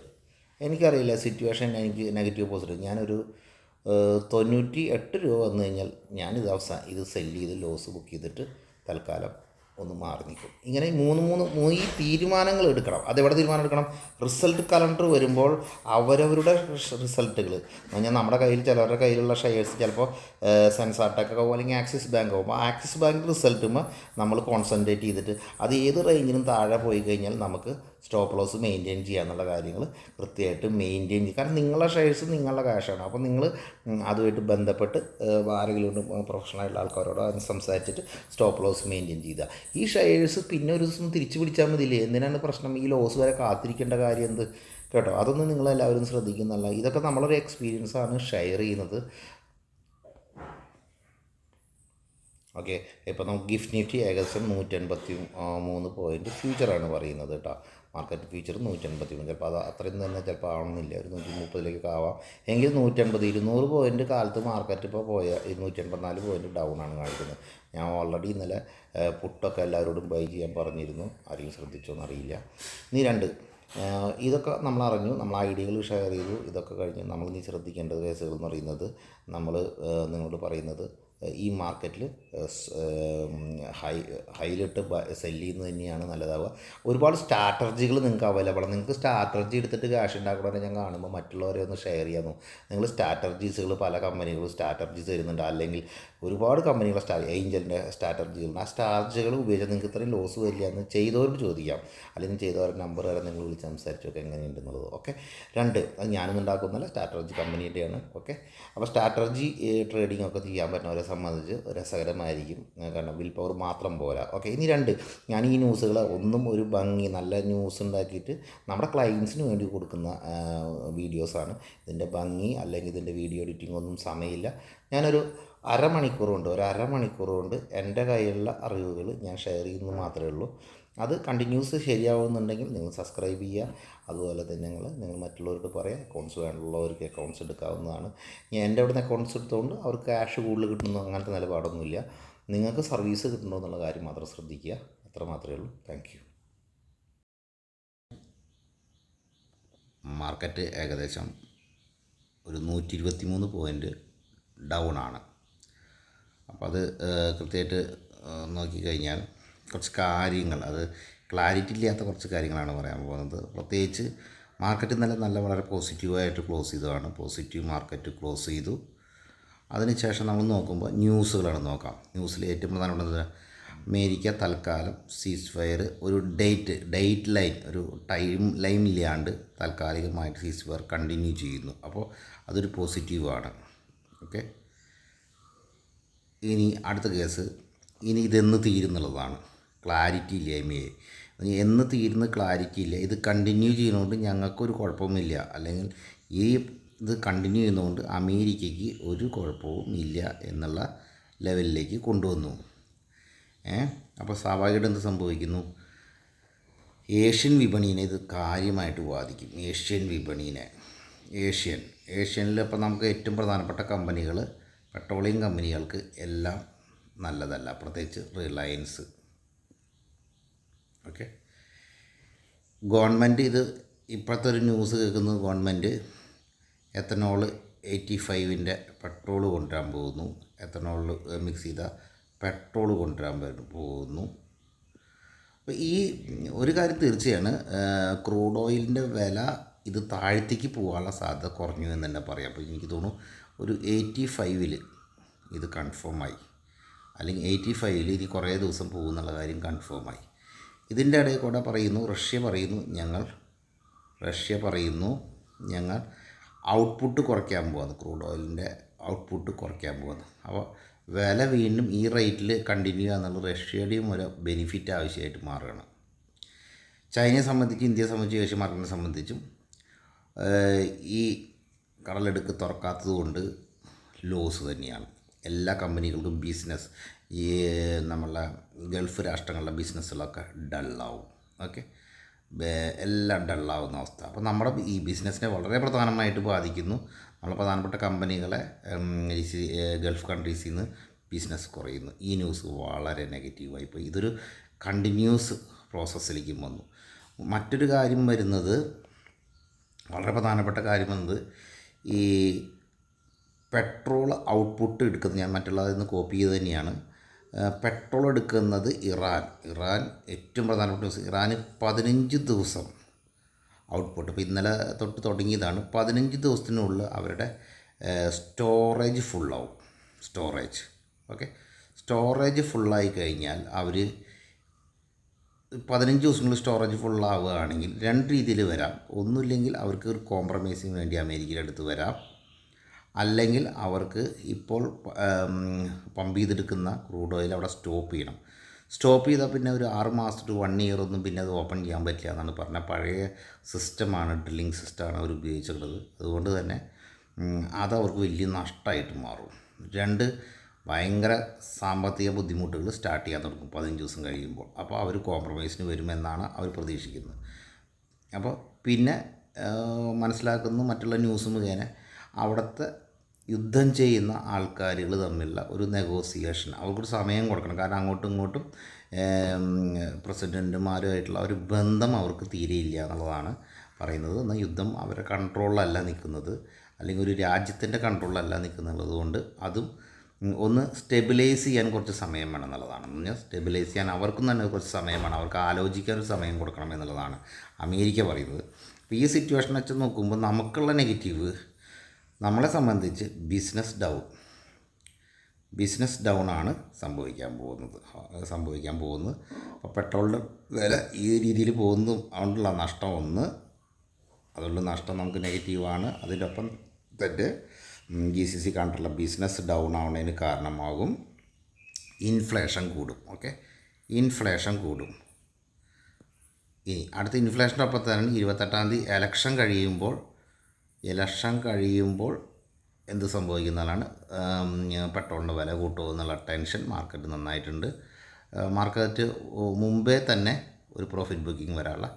എനിക്കറിയില്ല സിറ്റുവേഷൻ, എനിക്ക് നെഗറ്റീവ് പോസിറ്റീവ്. ഞാനൊരു 98 രൂപ വന്നു കഴിഞ്ഞാൽ ഞാനിത് ഇത് സെല്ല് ചെയ്ത് ലോസ് ബുക്ക് ചെയ്തിട്ട് തൽക്കാലം ഒന്ന് മാറി നിൽക്കും. ഇങ്ങനെ ഈ തീരുമാനങ്ങൾ എടുക്കണം. അതെവിടെ തീരുമാനം എടുക്കണം? റിസൾട്ട് കലണ്ടർ വരുമ്പോൾ അവരവരുടെ റിസൾട്ടുകൾ എന്ന് പറഞ്ഞാൽ നമ്മുടെ കയ്യിൽ ചിലവരുടെ കയ്യിലുള്ള ഷെയർസ് ചിലപ്പോൾ സെൻസാർടെക് ആവും അല്ലെങ്കിൽ ആക്സിസ് ബാങ്ക് ആവും. അപ്പോൾ ആക്സിസ് ബാങ്ക് റിസൾട്ടുമ്പോൾ നമ്മൾ കോൺസെൻട്രേറ്റ് ചെയ്തിട്ട് അത് ഏത് റേഞ്ചിനും താഴെ പോയി കഴിഞ്ഞാൽ നമുക്ക് സ്റ്റോപ്പ് ലോസ് മെയിൻറ്റെയിൻ ചെയ്യാന്നുള്ള കാര്യങ്ങൾ കൃത്യമായിട്ട് മെയിൻറ്റെയിൻ ചെയ്യും. കാരണം നിങ്ങളുടെ ഷെയർസ് നിങ്ങളുടെ ക്യാഷാണ്. അപ്പോൾ നിങ്ങൾ അതുമായിട്ട് ബന്ധപ്പെട്ട് ആരെങ്കിലും പ്രൊഫഷണലായിട്ടുള്ള ആൾക്കാരോട് സംസാരിച്ചിട്ട് സ്റ്റോപ്പ് ലോസ് മെയിൻറ്റെയിൻ ചെയ്താൽ ഈ ഷെയർസ് പിന്നെ ഒരു ദിവസം തിരിച്ചു പിടിച്ചാൽ മതിയില്ലേ? എന്തിനാണ് പ്രശ്നം? ഈ ലോസ് വരെ കാത്തിരിക്കേണ്ട കാര്യം എന്ത്? കേട്ടോ, അതൊന്നും നിങ്ങളെല്ലാവരും ശ്രദ്ധിക്കുന്നല്ല. ഇതൊക്കെ നമ്മളൊരു എക്സ്പീരിയൻസാണ് ഷെയർ ചെയ്യുന്നത്. ഓക്കെ, ഇപ്പോൾ നമുക്ക് ഗിഫ്റ്റ് നിഫ്റ്റി ഏകദേശം 183 പോയിൻറ്റ് ഫ്യൂച്ചറാണ് പറയുന്നത് കേട്ടോ. മാർക്കറ്റ് ഫ്യൂച്ചർ 183, ചിലപ്പോൾ അത് അത്രയും തന്നെ ചിലപ്പോൾ ആവണമെന്നില്ല, ഒരു 130 ആവാം. എങ്കിൽ 180 200 പോയിൻറ്റ് കാലത്ത് മാർക്കറ്റ് ഇപ്പോൾ 284 പോയിൻറ്റ് ഡൗൺ ആണ് കാണിക്കുന്നത്. ഞാൻ ഓൾറെഡി ഇന്നലെ പുട്ടൊക്കെ എല്ലാവരോടും ബൈ ചെയ്യാൻ പറഞ്ഞിരുന്നു, ആരെയും ശ്രദ്ധിച്ചോന്ന് അറിയില്ല. ഇനി രണ്ട് ഇതൊക്കെ നമ്മൾ അറിഞ്ഞു, നമ്മൾ ഐഡിയകൾ ഷെയർ ചെയ്തു. ഇതൊക്കെ കഴിഞ്ഞ് നമ്മൾ ഇനി ശ്രദ്ധിക്കേണ്ട കേസുകൾ എന്ന് പറയുന്നത് നമ്മൾ നിങ്ങളോട് പറയുന്നത് ഈ മാർക്കറ്റിൽ ഹൈലിട്ട് സെല്ല് ചെയ്യുന്നത് തന്നെയാണ് നല്ലതാവുക. ഒരുപാട് സ്ട്രാറ്റജികൾ നിങ്ങൾക്ക് അവൈലബിൾ ആണ്. നിങ്ങൾക്ക് സ്ട്രാറ്റജി എടുത്തിട്ട് ക്യാഷ് ഉണ്ടാക്കണമെന്ന് ഞാൻ കാണുമ്പോൾ മറ്റുള്ളവരെ ഒന്ന് ഷെയർ ചെയ്യാമോ? നിങ്ങൾ സ്ട്രാറ്റജീസുകൾ പല കമ്പനികളും സ്ട്രാറ്റജീസ് തരുന്നുണ്ട്, അല്ലെങ്കിൽ ഒരുപാട് കമ്പനികളുടെ ഏഞ്ചലിൻ്റെ സ്ട്രാറ്റജികളുണ്ട്. ആ സ്ട്രാറ്റജികൾ ഉപയോഗിച്ചാൽ നിങ്ങൾക്ക് ഇത്രയും ലോസ് വരില്ല എന്ന് ചെയ്തവരോട് ചോദിക്കാം, അല്ലെങ്കിൽ ചെയ്തവരുടെ നമ്പർ വരെ നിങ്ങൾ വിളിച്ച് സംസാരിച്ചൊക്കെ എങ്ങനെയുണ്ടെന്നുള്ളത്. ഓക്കെ, രണ്ട്, അത് ഞാനൊന്നും ഉണ്ടാക്കുന്നല്ല, സ്ട്രാറ്റജി കമ്പനിയുടെയാണ്. ഓക്കെ, അപ്പോൾ സ്ട്രാറ്റജി ട്രേഡിംഗ് ഒക്കെ ചെയ്യാൻ പറ്റുന്നവരെ സംബന്ധിച്ച് രസകരമായിരിക്കും, കാരണം വിൽ പവർ മാത്രം പോരാ. ഓക്കെ, ഇനി രണ്ട്, ഞാൻ ഈ ന്യൂസുകൾ ഒന്നും ഒരു ഭംഗി നല്ല ന്യൂസ് ഉണ്ടാക്കിയിട്ട് നമ്മുടെ ക്ലയൻസിന് വേണ്ടി കൊടുക്കുന്ന വീഡിയോസാണ്. ഇതിൻ്റെ ഭംഗി അല്ലെങ്കിൽ ഇതിൻ്റെ വീഡിയോ എഡിറ്റിംഗ് ഒന്നും സമയമില്ല. ഞാനൊരു അരമണിക്കൂർ കൊണ്ട് എൻ്റെ കയ്യിലുള്ള അറിവുകൾ ഞാൻ ഷെയർ ചെയ്യുന്നത് മാത്രമേ ഉള്ളൂ. അത് കണ്ടിന്യൂസ് ശരിയാവുന്നുണ്ടെങ്കിൽ നിങ്ങൾ സബ്സ്ക്രൈബ് ചെയ്യുക. അതുപോലെ തന്നെ നിങ്ങൾ മറ്റുള്ളവരോട് പറയുക. അക്കൗണ്ട്സ് വേണ്ടുള്ളവർക്ക് അക്കൗണ്ട്സ് എടുക്കാവുന്നതാണ്. ഞാൻ എൻ്റെ അവിടെ നിന്ന് അക്കൗണ്ട്സ് എടുത്തുകൊണ്ട് അവർക്ക് ക്യാഷ് കൂടുതൽ കിട്ടുന്നു അങ്ങനത്തെ നിലപാടൊന്നുമില്ല. നിങ്ങൾക്ക് സർവീസ് കിട്ടണോ എന്നുള്ള കാര്യം മാത്രം ശ്രദ്ധിക്കുക. അത്ര മാത്രമേ ഉള്ളൂ. Thank you. മാർക്കറ്റ് ഏകദേശം ഒരു 123 പോയിൻറ്റ് ഡൗൺ ആണ്. അപ്പോൾ അത് കൃത്യമായിട്ട് നോക്കിക്കഴിഞ്ഞാൽ കുറച്ച് കാര്യങ്ങൾ, അത് ക്ലാരിറ്റി ഇല്ലാത്ത കുറച്ച് കാര്യങ്ങളാണ് പറയാൻ പോകുന്നത്. പ്രത്യേകിച്ച് മാർക്കറ്റ് ഇന്നലെ വളരെ പോസിറ്റീവായിട്ട് ക്ലോസ് ചെയ്തതാണ്. പോസിറ്റീവ് മാർക്കറ്റ് ക്ലോസ് ചെയ്തു. അതിനുശേഷം നമ്മൾ നോക്കുമ്പോൾ ന്യൂസുകളാണ് നോക്കാം. ന്യൂസിൽ ഏറ്റവും പ്രധാനപ്പെട്ടത് അമേരിക്ക തൽക്കാലം സീസ് ഫയർ ഒരു ഡേറ്റ് ലൈൻ, ഒരു ടൈം ലൈൻ ഇല്ലാണ്ട് താൽക്കാലികമായിട്ട് സീസ് ഫയർ കണ്ടിന്യൂ ചെയ്യുന്നു. അപ്പോൾ അതൊരു പോസിറ്റീവാണ്. ഓക്കെ, ഇനി അടുത്ത കേസ്, ഇനി ഇതെന്ന് തീരുന്നുള്ളതാണ്. ക്ലാരിറ്റി ഇല്ലായ്മയെ എന്ന് തീരുന്ന ക്ലാരിറ്റി ഇല്ല. ഇത് കണ്ടിന്യൂ ചെയ്യുന്നതുകൊണ്ട് ഞങ്ങൾക്കൊരു കുഴപ്പമില്ല, അല്ലെങ്കിൽ ഈ ഇത് കണ്ടിന്യൂ ചെയ്യുന്നതുകൊണ്ട് അമേരിക്കയ്ക്ക് ഒരു കുഴപ്പവും ഇല്ല എന്നുള്ള ലെവലിലേക്ക് കൊണ്ടുവന്നു. അപ്പോൾ സ്വാഭാവികമായിട്ട് എന്ത് സംഭവിക്കുന്നു? ഏഷ്യൻ വിപണിയെ ഇത് കാര്യമായിട്ട് ബാധിക്കും. ഏഷ്യനിൽ ഇപ്പോൾ നമുക്ക് ഏറ്റവും പ്രധാനപ്പെട്ട കമ്പനികൾ, പെട്രോളിയം കമ്പനികൾക്ക് എല്ലാം നല്ലതല്ല, പ്രത്യേകിച്ച് റിലയൻസ്. ഓക്കെ, ഗവൺമെൻറ് ഇത് ഇപ്പോഴത്തെ ഒരു ന്യൂസ് കേൾക്കുന്നത്, ഗവൺമെൻറ് എത്തനോൾ 85 പെട്രോൾ കൊണ്ടുവരാൻ പോകുന്നു. എത്തനോളിൽ മിക്സ് ചെയ്ത പെട്രോൾ കൊണ്ടുവരാൻ പോകുന്നു. അപ്പോൾ ഈ ഒരു കാര്യം തീർച്ചയാണ്, ക്രൂഡ് ഓയിലിൻ്റെ വില ഇത് താഴത്തേക്ക് പോകാനുള്ള സാധ്യത കുറഞ്ഞു എന്ന് തന്നെ പറയാം. അപ്പോൾ എനിക്ക് തോന്നുന്നു ഒരു 85 ഇത് കൺഫേമായി, അല്ലെങ്കിൽ 85 ഇനി കുറേ ദിവസം പോകുന്നുള്ള കാര്യം കൺഫേമായി. ഇതിൻ്റെ ഇടയിൽ കൂടെ പറയുന്നു, റഷ്യ പറയുന്നു ഞങ്ങൾ ഔട്ട്പുട്ട് കുറയ്ക്കാൻ പോകുന്നു, ക്രൂഡ് ഓയിലിൻ്റെ ഔട്ട്പുട്ട് കുറയ്ക്കാൻ പോകുന്നു. അപ്പോൾ വില വീണ്ടും ഈ റേറ്റിൽ കണ്ടിന്യൂ ചെയ്യാന്നുള്ളത് റഷ്യയുടെയും ഒരു ബെനിഫിറ്റ് ആവശ്യമായിട്ട് മാറുകയാണ്. ചൈനയെ സംബന്ധിച്ച്, ഇന്ത്യയെ സംബന്ധിച്ച്, ഏഷ്യൻ മാർക്കറ്റിനെ സംബന്ധിച്ചും ഈ കടലെടുക്ക് തുറക്കാത്തത് കൊണ്ട് ലോസ് തന്നെയാണ്. എല്ലാ കമ്പനികൾക്കും ബിസിനസ്, ഈ നമ്മളെ ഗൾഫ് രാഷ്ട്രങ്ങളിലെ ബിസിനസ്സുകളൊക്കെ ഡള്ളാവും. ഓക്കെ, എല്ലാം ഡള്ളാവുന്ന അവസ്ഥ. അപ്പോൾ നമ്മുടെ ഈ ബിസിനസ്സിനെ വളരെ പ്രധാനമായിട്ട് ബാധിക്കുന്നു. നമ്മളെ പ്രധാനപ്പെട്ട കമ്പനികളെ ഗൾഫ് കൺട്രീസിൽ നിന്ന് ബിസിനസ് കുറയുന്നു. ഈ ന്യൂസ് വളരെ നെഗറ്റീവായി പോയി. ഇതൊരു കണ്ടിന്യൂസ് പ്രോസസ്സിലേക്കും വന്നു. മറ്റൊരു കാര്യം വരുന്നത്, വളരെ പ്രധാനപ്പെട്ട കാര്യം വന്നത്, ഈ പെട്രോൾ ഔട്ട്പുട്ട് എടുക്കുന്നത്, ഞാൻ മറ്റുള്ളതിൽ നിന്ന് കോപ്പി ചെയ്ത് തന്നെയാണ്. പെട്രോൾ എടുക്കുന്നത് ഇറാൻ ഏറ്റവും പ്രധാനപ്പെട്ട ന്യൂസ്, ഇറാന് 15 ദിവസം ഔട്ട്പുട്ട്. ഇപ്പോൾ ഇന്നലെ തൊട്ട് തുടങ്ങിയതാണ്. 15 ദിവസത്തിനുള്ളിൽ അവരുടെ സ്റ്റോറേജ് ഫുള്ളാവും. ഓക്കെ, സ്റ്റോറേജ് ഫുള്ളായി കഴിഞ്ഞാൽ അവർ 15 ദിവസങ്ങളിൽ സ്റ്റോറേജ് ഫുള്ളാവുകയാണെങ്കിൽ രണ്ട് രീതിയിൽ വരാം. ഒന്നുമില്ലെങ്കിൽ അവർക്ക് ഒരു കോംപ്രമൈസിന് വേണ്ടി അമേരിക്കയുടെ അടുത്ത് വരാം, അല്ലെങ്കിൽ അവർക്ക് ഇപ്പോൾ പമ്പ് ചെയ്തെടുക്കുന്ന ക്രൂഡ് ഓയിൽ അവിടെ സ്റ്റോപ്പ് ചെയ്താൽ പിന്നെ ഒരു 6 മാസം ടു 1 ഇയർ ഒന്നും പിന്നെ അത് ഓപ്പൺ ചെയ്യാൻ പറ്റില്ല എന്നാണ് പറഞ്ഞത്. പഴയ സിസ്റ്റമാണ്, ഡ്രില്ലിംഗ് സിസ്റ്റമാണ് അവർ ഉപയോഗിച്ചിട്ടുള്ളത്. അതുകൊണ്ട് തന്നെ അതവർക്ക് വലിയ നഷ്ടമായിട്ട് മാറും. രണ്ട്, ഭയങ്കര സാമ്പത്തിക ബുദ്ധിമുട്ടുകൾ സ്റ്റാർട്ട് ചെയ്യാൻ തുടങ്ങും 15 ദിവസം കഴിയുമ്പോൾ. അപ്പോൾ അവർ കോംപ്രമൈസിന് വരുമെന്നാണ് അവർ പ്രതീക്ഷിക്കുന്നത്. അപ്പോൾ പിന്നെ മനസ്സിലാക്കുന്നു, മറ്റുള്ള ന്യൂസ് മുഖേന അവിടുത്തെ യുദ്ധം ചെയ്യുന്ന ആൾക്കാരുകൾ തമ്മിലുള്ള ഒരു നെഗോസിയേഷൻ, അവർക്കൊരു സമയം കൊടുക്കണം. കാരണം അങ്ങോട്ടും ഇങ്ങോട്ടും പ്രസിഡൻറ്റുമാരുമായിട്ടുള്ള ഒരു ബന്ധം അവർക്ക് തീരെയില്ല എന്നുള്ളതാണ് പറയുന്നത്. എന്നാൽ യുദ്ധം അവരുടെ കൺട്രോളിലല്ല നിൽക്കുന്നത്, അല്ലെങ്കിൽ ഒരു രാജ്യത്തിൻ്റെ കൺട്രോളിലല്ല നിൽക്കുന്നുള്ളത് കൊണ്ട് അതും ഒന്ന് സ്റ്റെബിലൈസ് ചെയ്യാൻ കുറച്ച് സമയം വേണം എന്നുള്ളതാണ്. എന്ന് പറഞ്ഞാൽ സ്റ്റെബിലൈസ് ചെയ്യാൻ അവർക്കും തന്നെ കുറച്ച് സമയം വേണം, അവർക്ക് ആലോചിക്കാൻ ഒരു സമയം കൊടുക്കണം എന്നുള്ളതാണ് അമേരിക്ക പറയുന്നത്. അപ്പോൾ ഈ സിറ്റുവേഷൻ വെച്ച് നോക്കുമ്പോൾ നമുക്കുള്ള നെഗറ്റീവ്, നമ്മളെ സംബന്ധിച്ച് ബിസിനസ് ഡൗൺ ആണ് സംഭവിക്കാൻ പോകുന്നത്. അപ്പോൾ പെട്രോളിൻ്റെ വില ഈ രീതിയിൽ പോകുന്നു, അതുകൊണ്ടുള്ള നഷ്ടം അതുള്ള നഷ്ടം നമുക്ക് നെഗറ്റീവാണ്. അതിൻ്റെ ഒപ്പം തന്നെ GCC കണ്ടുള്ള ബിസിനസ് ഡൗൺ ആവുന്നതിന് കാരണമാകും ഇൻഫ്ലേഷൻ കൂടും. ഇൻഫ്ലേഷൻ കൂടും. ഇനി അടുത്ത ഇൻഫ്ലേഷൻ്റെ ഒപ്പം തന്നെ 28-ാം തീയതി ഇലക്ഷൻ കഴിയുമ്പോൾ എന്ത് സംഭവിക്കുന്നതാണ്, പെട്രോളിൻ്റെ വില കൂട്ടുമോ എന്നുള്ള ടെൻഷൻ മാർക്കറ്റ് നന്നായിട്ടുണ്ട്. മാർക്കറ്റ് മുമ്പേ തന്നെ ഒരു പ്രോഫിറ്റ് ബുക്കിംഗ് വരാനുള്ള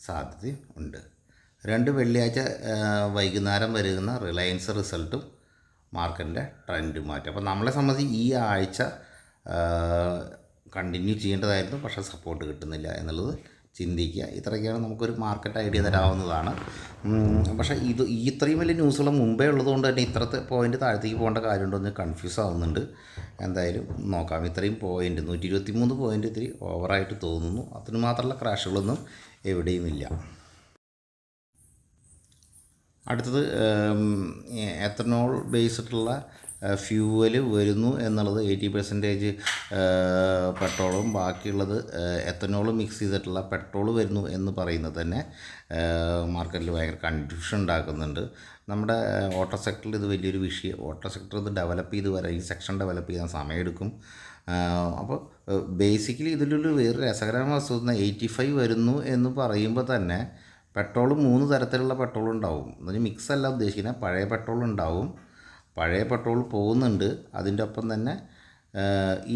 സാധ്യത ഉണ്ട്. 2 വെള്ളിയാഴ്ച വൈകുന്നേരം വരുന്ന റിലയൻസ് റിസൾട്ടും മാർക്കറ്റിൻ്റെ ട്രെൻഡ് മാറ്റും. അപ്പോൾ നമ്മളെ സംബന്ധിച്ച് ഈ ആഴ്ച കണ്ടിന്യൂ ചെയ്യേണ്ടതായിരുന്നു, പക്ഷേ സപ്പോർട്ട് കിട്ടുന്നില്ല എന്നുള്ളത് ചിന്തിക്കുക. ഇത്രയൊക്കെയാണ് നമുക്കൊരു മാർക്കറ്റ് ഐഡിയ തരാവുന്നതാണ്. പക്ഷേ ഇത്രയും വലിയ ന്യൂസുകൾ മുമ്പേ ഉള്ളതുകൊണ്ട് തന്നെ ഇത്രത്തെ പോയിൻ്റ് താഴത്തേക്ക് പോകേണ്ട കാര്യമുണ്ടോ എന്ന് കൺഫ്യൂസ് ആവുന്നുണ്ട്. എന്തായാലും നോക്കാം. ഇത്രയും പോയിൻ്റ് 123 പോയിൻ്റ് ഇത്തിരി ഓവറായിട്ട് തോന്നുന്നു. അതിന് മാത്രമുള്ള ക്രാഷുകളൊന്നും എവിടെയും ഇല്ല. അടുത്തത് എത്തനോൾ ബേസ്ഡുള്ള ഫ്യൂവൽ വരുന്നു എന്നുള്ളത്. 80% പെട്രോളും ബാക്കിയുള്ളത് എത്തനോളും മിക്സ് ചെയ്തിട്ടുള്ള പെട്രോൾ വരുന്നു എന്ന് പറയുന്നത് തന്നെ മാർക്കറ്റിൽ ഭയങ്കര കൺഫ്യൂഷൻ ഉണ്ടാക്കുന്നുണ്ട്. നമ്മുടെ ഓട്ടോ സെക്ടറിൽ ഇത് വലിയൊരു വിഷയം. ഓട്ടോ സെക്ടർ ഇത് ഡെവലപ്പ് ചെയ്ത് വരാൻ, ഈ സെക്ഷൻ ഡെവലപ്പ് ചെയ്യാൻ സമയമെടുക്കും. അപ്പോൾ ബേസിക്കലി ഇതിലൊരു വേറെ രസകരമായ വസ്തുത, 85 വരുന്നു എന്ന് പറയുമ്പോൾ തന്നെ പെട്രോൾ 3 തരത്തിലുള്ള പെട്രോൾ ഉണ്ടാവും. എന്നുവെച്ചാൽ മിക്സ് അല്ല ഉദ്ദേശിക്കുന്നത്, പഴയ പെട്രോൾ ഉണ്ടാവും, പഴയ പെട്രോൾ പോകുന്നുണ്ട്, അതിൻ്റെ ഒപ്പം തന്നെ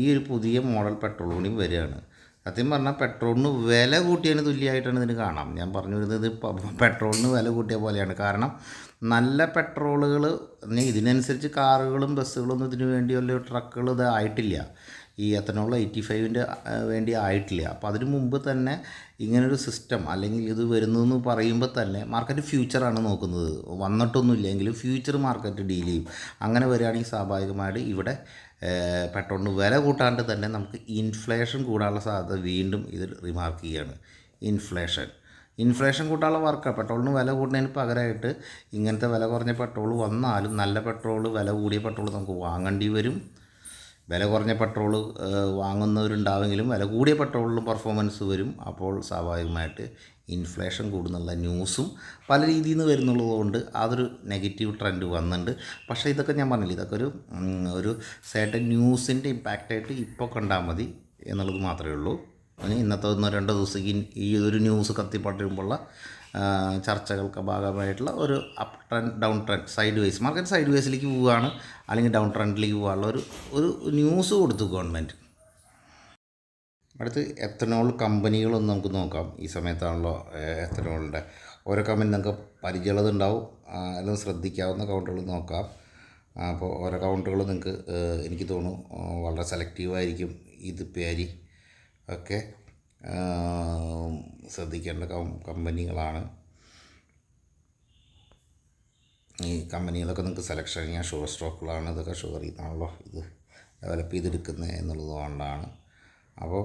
ഈ ഒരു പുതിയ മോഡൽ പെട്രോൾ കൂടി വരികയാണ്. സത്യം പറഞ്ഞാൽ പെട്രോളിന് വില കൂട്ടിയതിന് തുല്യമായിട്ടാണ് ഇതിന് കാണാം. ഞാൻ പറഞ്ഞു വരുന്നത് പെട്രോളിന് വില കൂട്ടിയ പോലെയാണ്. കാരണം നല്ല പെട്രോളുകൾ, ഇതിനനുസരിച്ച് കാറുകളും ബസ്സുകളൊന്നും ഇതിനു വേണ്ടിയുള്ള ട്രക്കുകൾ ഇത് ആയിട്ടില്ല. ഈ എത്തനോൾ 85ൻ്റെ വേണ്ടി ആയിട്ടില്ല. അപ്പോൾ അതിന് മുമ്പ് തന്നെ ഇങ്ങനൊരു സിസ്റ്റം അല്ലെങ്കിൽ ഇത് വരുന്നു എന്ന് പറയുമ്പോൾ തന്നെ മാർക്കറ്റ് ഫ്യൂച്ചറാണ് നോക്കുന്നത്. വന്നിട്ടൊന്നുമില്ലെങ്കിലും ഫ്യൂച്ചർ മാർക്കറ്റ് ഡീൽ ചെയ്യും. അങ്ങനെ വരികയാണെങ്കിൽ സ്വാഭാവികമായിട്ട് ഇവിടെ പെട്രോളിന് വില കൂട്ടാണ്ട് തന്നെ നമുക്ക് ഇൻഫ്ലേഷൻ കൂടാനുള്ള സാധ്യത വീണ്ടും ഇത് റിമാർക്ക് ചെയ്യുകയാണ്. ഇൻഫ്ലേഷൻ കൂട്ടാനുള്ള വർക്കാണ്. പെട്രോളിന് വില കൂടുന്നതിന് പകരമായിട്ട് ഇങ്ങനത്തെ വില കുറഞ്ഞ പെട്രോൾ വന്നാലും നല്ല പെട്രോൾ, വില കൂടിയ പെട്രോൾ നമുക്ക് വാങ്ങേണ്ടി വരും. വില കുറഞ്ഞ പെട്രോൾ വാങ്ങുന്നവരുണ്ടാവുമെങ്കിലും വില കൂടിയ പെട്രോളിലും പെർഫോമൻസ് വരും. അപ്പോൾ സ്വാഭാവികമായിട്ട് ഇൻഫ്ലേഷൻ കൂടുന്നുള്ള ന്യൂസും പല രീതിയിൽ നിന്ന് വരുന്നുള്ളതുകൊണ്ട് അതൊരു നെഗറ്റീവ് ട്രെൻഡ് വന്നിട്ടുണ്ട്. പക്ഷേ ഇതൊക്കെ ഞാൻ പറഞ്ഞില്ല, ഇതൊക്കെ ഒരു സേർട്ടൻ ന്യൂസിൻ്റെ ഇമ്പാക്റ്റായിട്ട് ഇപ്പോൾ കണ്ടാൽ മതി എന്നുള്ളത് മാത്രമേ ഉള്ളൂ. ഇന്നത്തെ 1-2 ദിവസത്തേക്ക് ഈ ഒരു ന്യൂസ് കത്തിപ്പടരുമ്പോഴുള്ള ചർച്ചകൾക്ക് ഭാഗമായിട്ടുള്ള ഒരു up trend, down trend, sideways, market സൈഡ് വേസിലേക്ക് പോവുകയാണ് അല്ലെങ്കിൽ ഡൗൺ ട്രെൻഡിലേക്ക് പോകാനുള്ള ഒരു ന്യൂസ് കൊടുത്തു ഗവൺമെൻറ്. അടുത്ത് എത്തനോൾ കമ്പനികളൊന്നും നമുക്ക് നോക്കാം. ഈ സമയത്താണല്ലോ എത്തനോളിൻ്റെ ഓരോ കമ്പനി നമുക്ക് പരിചയമുള്ളതുണ്ടാവും, അല്ലെങ്കിൽ ശ്രദ്ധിക്കാവുന്ന കൗണ്ടുകൾ നോക്കാം. അപ്പോൾ ഓരോ കൗണ്ടുകൾ നിങ്ങൾക്ക് എനിക്ക് തോന്നുന്നു വളരെ സെലക്റ്റീവായിരിക്കും. ഇത് പേരി ഒക്കെ ശ്രദ്ധിക്കേണ്ട കമ്പനികളാണ്. ഈ കമ്പനികളൊക്കെ നിങ്ങൾക്ക് സെലക്ഷൻ ചെയ്യാൻ ഷുവർ സ്റ്റോക്കുകളാണ്. ഇതൊക്കെ ഷുവർ ചെയ്യുന്നതാണല്ലോ ഇത്. ഡെവലപ്പ് ചെയ്തെടുക്കുന്നത് എന്നുള്ളത് കൊണ്ടാണ്. അപ്പോൾ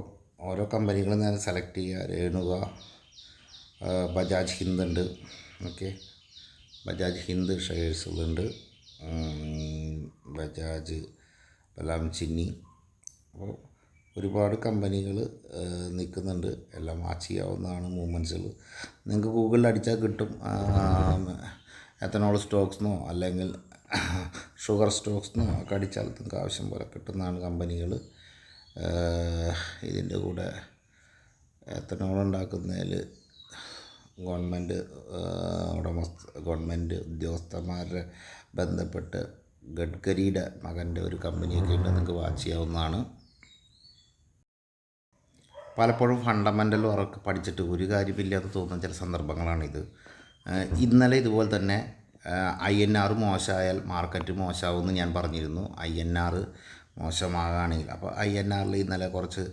ഓരോ കമ്പനികളും ഞാൻ സെലക്ട് ചെയ്യുക. രേണുക, ബജാജ് ഹിന്ദ് ഉണ്ട്, ഓക്കെ, ബജാജ് ഹിന്ദ് ഷെയർസുകളുണ്ട്, ബജാജ് പലാംചിന്നി. അപ്പോൾ ഒരുപാട് കമ്പനികൾ നിൽക്കുന്നുണ്ട്. എല്ലാം വാച്ച് ചെയ്യാവുന്നതാണ് മൂവ്മെൻറ്റ്സുകൾ. നിങ്ങൾക്ക് ഗൂഗിളിൽ അടിച്ചാൽ കിട്ടും. എത്തനോൾ സ്റ്റോക്സ്ന്നോ അല്ലെങ്കിൽ ഷുഗർ സ്റ്റോക്സ്ന്നോ ഒക്കെ അടിച്ചാൽ നിങ്ങൾക്ക് ആവശ്യം പോലെ കിട്ടുന്നതാണ് കമ്പനികൾ. ഇതിൻ്റെ കൂടെ എത്തനോൾ ഉണ്ടാക്കുന്നതിൽ ഗവൺമെൻറ് ഉദ്യോഗസ്ഥന്മാരെ ബന്ധപ്പെട്ട് ഗഡ്കരിയുടെ മകൻ്റെ ഒരു കമ്പനിയൊക്കെ ഉണ്ട്, നിങ്ങൾക്ക് വാച്ച് ചെയ്യാവുന്നതാണ്. പലപ്പോഴും ഫണ്ടമെൻ്റൽ വർക്ക് പഠിച്ചിട്ട് ഒരു കാര്യമില്ലാതെ തോന്നുന്ന ചില സന്ദർഭങ്ങളാണിത്. ഇന്നലെ ഇതുപോലെ തന്നെ INR മോശമായാൽ മാർക്കറ്റ് മോശമാവുമെന്ന് ഞാൻ പറഞ്ഞിരുന്നു. INR മോശമാകുകയാണെങ്കിൽ അപ്പോൾ INRൽ ഇന്നലെ കുറച്ച്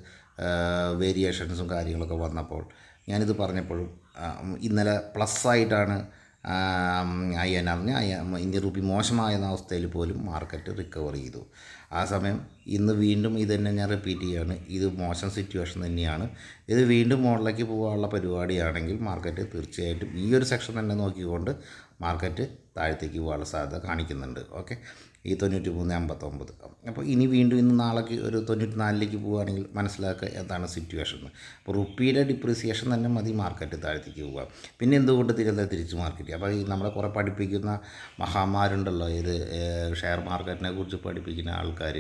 വേരിയേഷൻസും കാര്യങ്ങളൊക്കെ വന്നപ്പോൾ ഞാനിത് പറഞ്ഞപ്പോഴും ഇന്നലെ പ്ലസ് ആയിട്ടാണ് INRന് ഇന്ത്യൻ റുപ്പി മോശമായ അവസ്ഥയിൽ പോലും മാർക്കറ്റ് റിക്കവർ ചെയ്തു. ആ സമയം ഇന്ന് വീണ്ടും ഇത് തന്നെ ഞാൻ റിപ്പീറ്റ് ചെയ്യുകയാണ്, ഇത് മോശം സിറ്റുവേഷൻ തന്നെയാണ്. ഇത് വീണ്ടും മുകളിലേക്ക് പോകാനുള്ള പരിപാടിയാണെങ്കിൽ മാർക്കറ്റ് തീർച്ചയായിട്ടും ഈ ഒരു സെക്ഷൻ തന്നെ നോക്കിക്കൊണ്ട് മാർക്കറ്റ് താഴത്തേക്ക് പോകാനുള്ള സാധ്യത കാണിക്കുന്നുണ്ട്. ഓക്കെ, ഈ 93.59. അപ്പോൾ ഇനി വീണ്ടും ഇന്ന് നാളേക്ക് ഒരു 94ലേക്ക് പോവുകയാണെങ്കിൽ മനസ്സിലാക്കുക എന്താണ് സിറ്റുവേഷൻ. അപ്പോൾ റുപ്പിയുടെ ഡിപ്രിസിയേഷൻ തന്നെ മതി മാർക്കറ്റ് താഴത്തേക്ക് പോവുക. പിന്നെ എന്തുകൊണ്ട് തിരിച്ച് മാർക്കറ്റ്. അപ്പോൾ ഈ നമ്മളെ കുറേ പഠിപ്പിക്കുന്ന മഹാന്മാരുണ്ടല്ലോ, ഇത് ഷെയർ മാർക്കറ്റിനെ കുറിച്ച് പഠിപ്പിക്കുന്ന ആൾക്കാർ,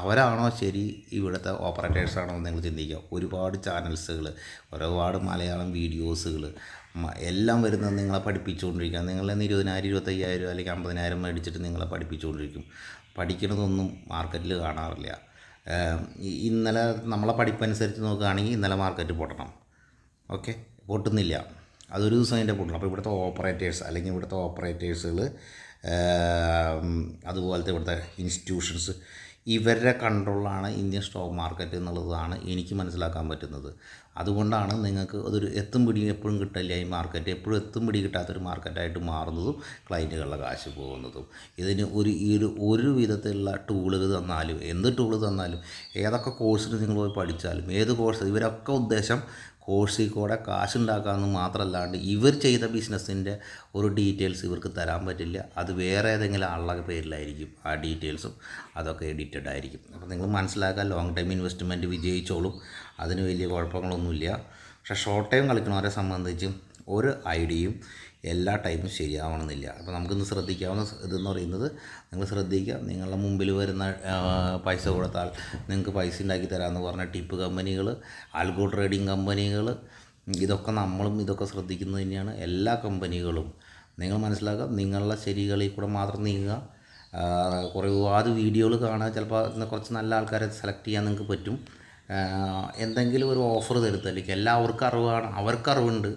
അവരാണോ ശരി ഇവിടുത്തെ ഓപ്പറേറ്റേഴ്സാണോ എന്ന് നിങ്ങൾ ചിന്തിക്കുക. ഒരുപാട് ചാനൽസുകൾ, ഒരുപാട് മലയാളം വീഡിയോസുകൾ എല്ലാം വരുന്നത് നിങ്ങളെ പഠിപ്പിച്ചുകൊണ്ടിരിക്കുക. നിങ്ങളെ 20,000 25,000 അല്ലെങ്കിൽ 50,000 മേടിച്ചിട്ട് നിങ്ങളെ പഠിപ്പിച്ചുകൊണ്ടിരിക്കും. പഠിക്കണതൊന്നും മാർക്കറ്റിൽ കാണാറില്ല. ഇന്നലെ നമ്മളെ പഠിപ്പനുസരിച്ച് നോക്കുകയാണെങ്കിൽ ഇന്നലെ മാർക്കറ്റ് പൊട്ടണം. ഓക്കെ, പൊട്ടുന്നില്ല, അതൊരു ദിവസം അതിൻ്റെ പൊട്ടണം. അപ്പോൾ ഇവിടുത്തെ ഓപ്പറേറ്റേഴ്സ് അല്ലെങ്കിൽ ഇവിടുത്തെ ഓപ്പറേറ്റേഴ്സുകൾ, അതുപോലത്തെ ഇവിടുത്തെ ഇൻസ്റ്റിറ്റ്യൂഷൻസ്, ഇവരുടെ കൺട്രോളാണ് ഇന്ത്യൻ സ്റ്റോക്ക് മാർക്കറ്റ് എന്നുള്ളതാണ് എനിക്ക് മനസ്സിലാക്കാൻ പറ്റുന്നത്. അതുകൊണ്ടാണ് നിങ്ങൾക്ക് അതൊരു എത്തും പിടി എപ്പോഴും കിട്ടില്ല. ഈ മാർക്കറ്റ് എപ്പോഴും എത്തും പിടി കിട്ടാത്തൊരു മാർക്കറ്റായിട്ട് മാറുന്നതും ക്ലയൻറ്റുകളുടെ കാശ് പോകുന്നതും. ഇതിന് ഒരു വിധത്തിലുള്ള ടൂളുകൾ തന്നാലും, എന്ത് ടൂള് തന്നാലും, ഏതൊക്കെ കോഴ്സിന് നിങ്ങൾ പോയി പഠിച്ചാലും, ഏത് കോഴ്സ്, ഇവരൊക്കെ ഉദ്ദേശം കോഴ്സിൽ കൂടെ കാശുണ്ടാക്കാമെന്ന് മാത്രമല്ലാണ്ട് ഇവർ ചെയ്ത ബിസിനസ്സിൻ്റെ ഒരു ഡീറ്റെയിൽസ് ഇവർക്ക് തരാൻ പറ്റില്ല. അത് വേറെ ഏതെങ്കിലും ആളുടെ പേരിലായിരിക്കും ആ ഡീറ്റെയിൽസും, അതൊക്കെ എഡിറ്റഡ് ആയിരിക്കും. അപ്പോൾ നിങ്ങൾ മനസ്സിലാക്കുക, ലോങ് ടൈം ഇൻവെസ്റ്റ്മെൻറ്റ് വിജയിച്ചോളും, അതിന് വലിയ കുഴപ്പങ്ങളൊന്നുമില്ല. പക്ഷേ ഷോർട്ട് ടൈം കളിക്കുന്നവരെ സംബന്ധിച്ച് ഒരു ഐഡിയയും എല്ലാ ടൈമും ശരിയാവണമെന്നില്ല. അപ്പോൾ നമുക്കിന്ന് ശ്രദ്ധിക്കാവുന്ന ഇതെന്ന് പറയുന്നത്, നിങ്ങൾ ശ്രദ്ധിക്കുക, നിങ്ങളുടെ മുമ്പിൽ വരുന്ന പൈസ കൊടുത്താൽ നിങ്ങൾക്ക് പൈസ ഉണ്ടാക്കി തരാമെന്ന് പറഞ്ഞ ടിപ്പ് കമ്പനികൾ, ആൽഗോ ട്രേഡിംഗ് കമ്പനികൾ, ഇതൊക്കെ ശ്രദ്ധിക്കുന്നത് തന്നെയാണ് എല്ലാ കമ്പനികളും. നിങ്ങൾ മനസ്സിലാക്കുക, നിങ്ങളുടെ ശരികളിൽ കൂടെ മാത്രം നീങ്ങുക. ഒരുപാട് വീഡിയോകൾ കാണുക, ചിലപ്പോൾ കുറച്ച് നല്ല ആൾക്കാരെ സെലക്ട് ചെയ്യാൻ നിങ്ങൾക്ക് പറ്റും. എന്തെങ്കിലും ഒരു ഓഫർ തരുത്തല്ലെങ്കിൽ എല്ലാവർക്കും അറിവാണ്, അവർക്കറിവുണ്ട്,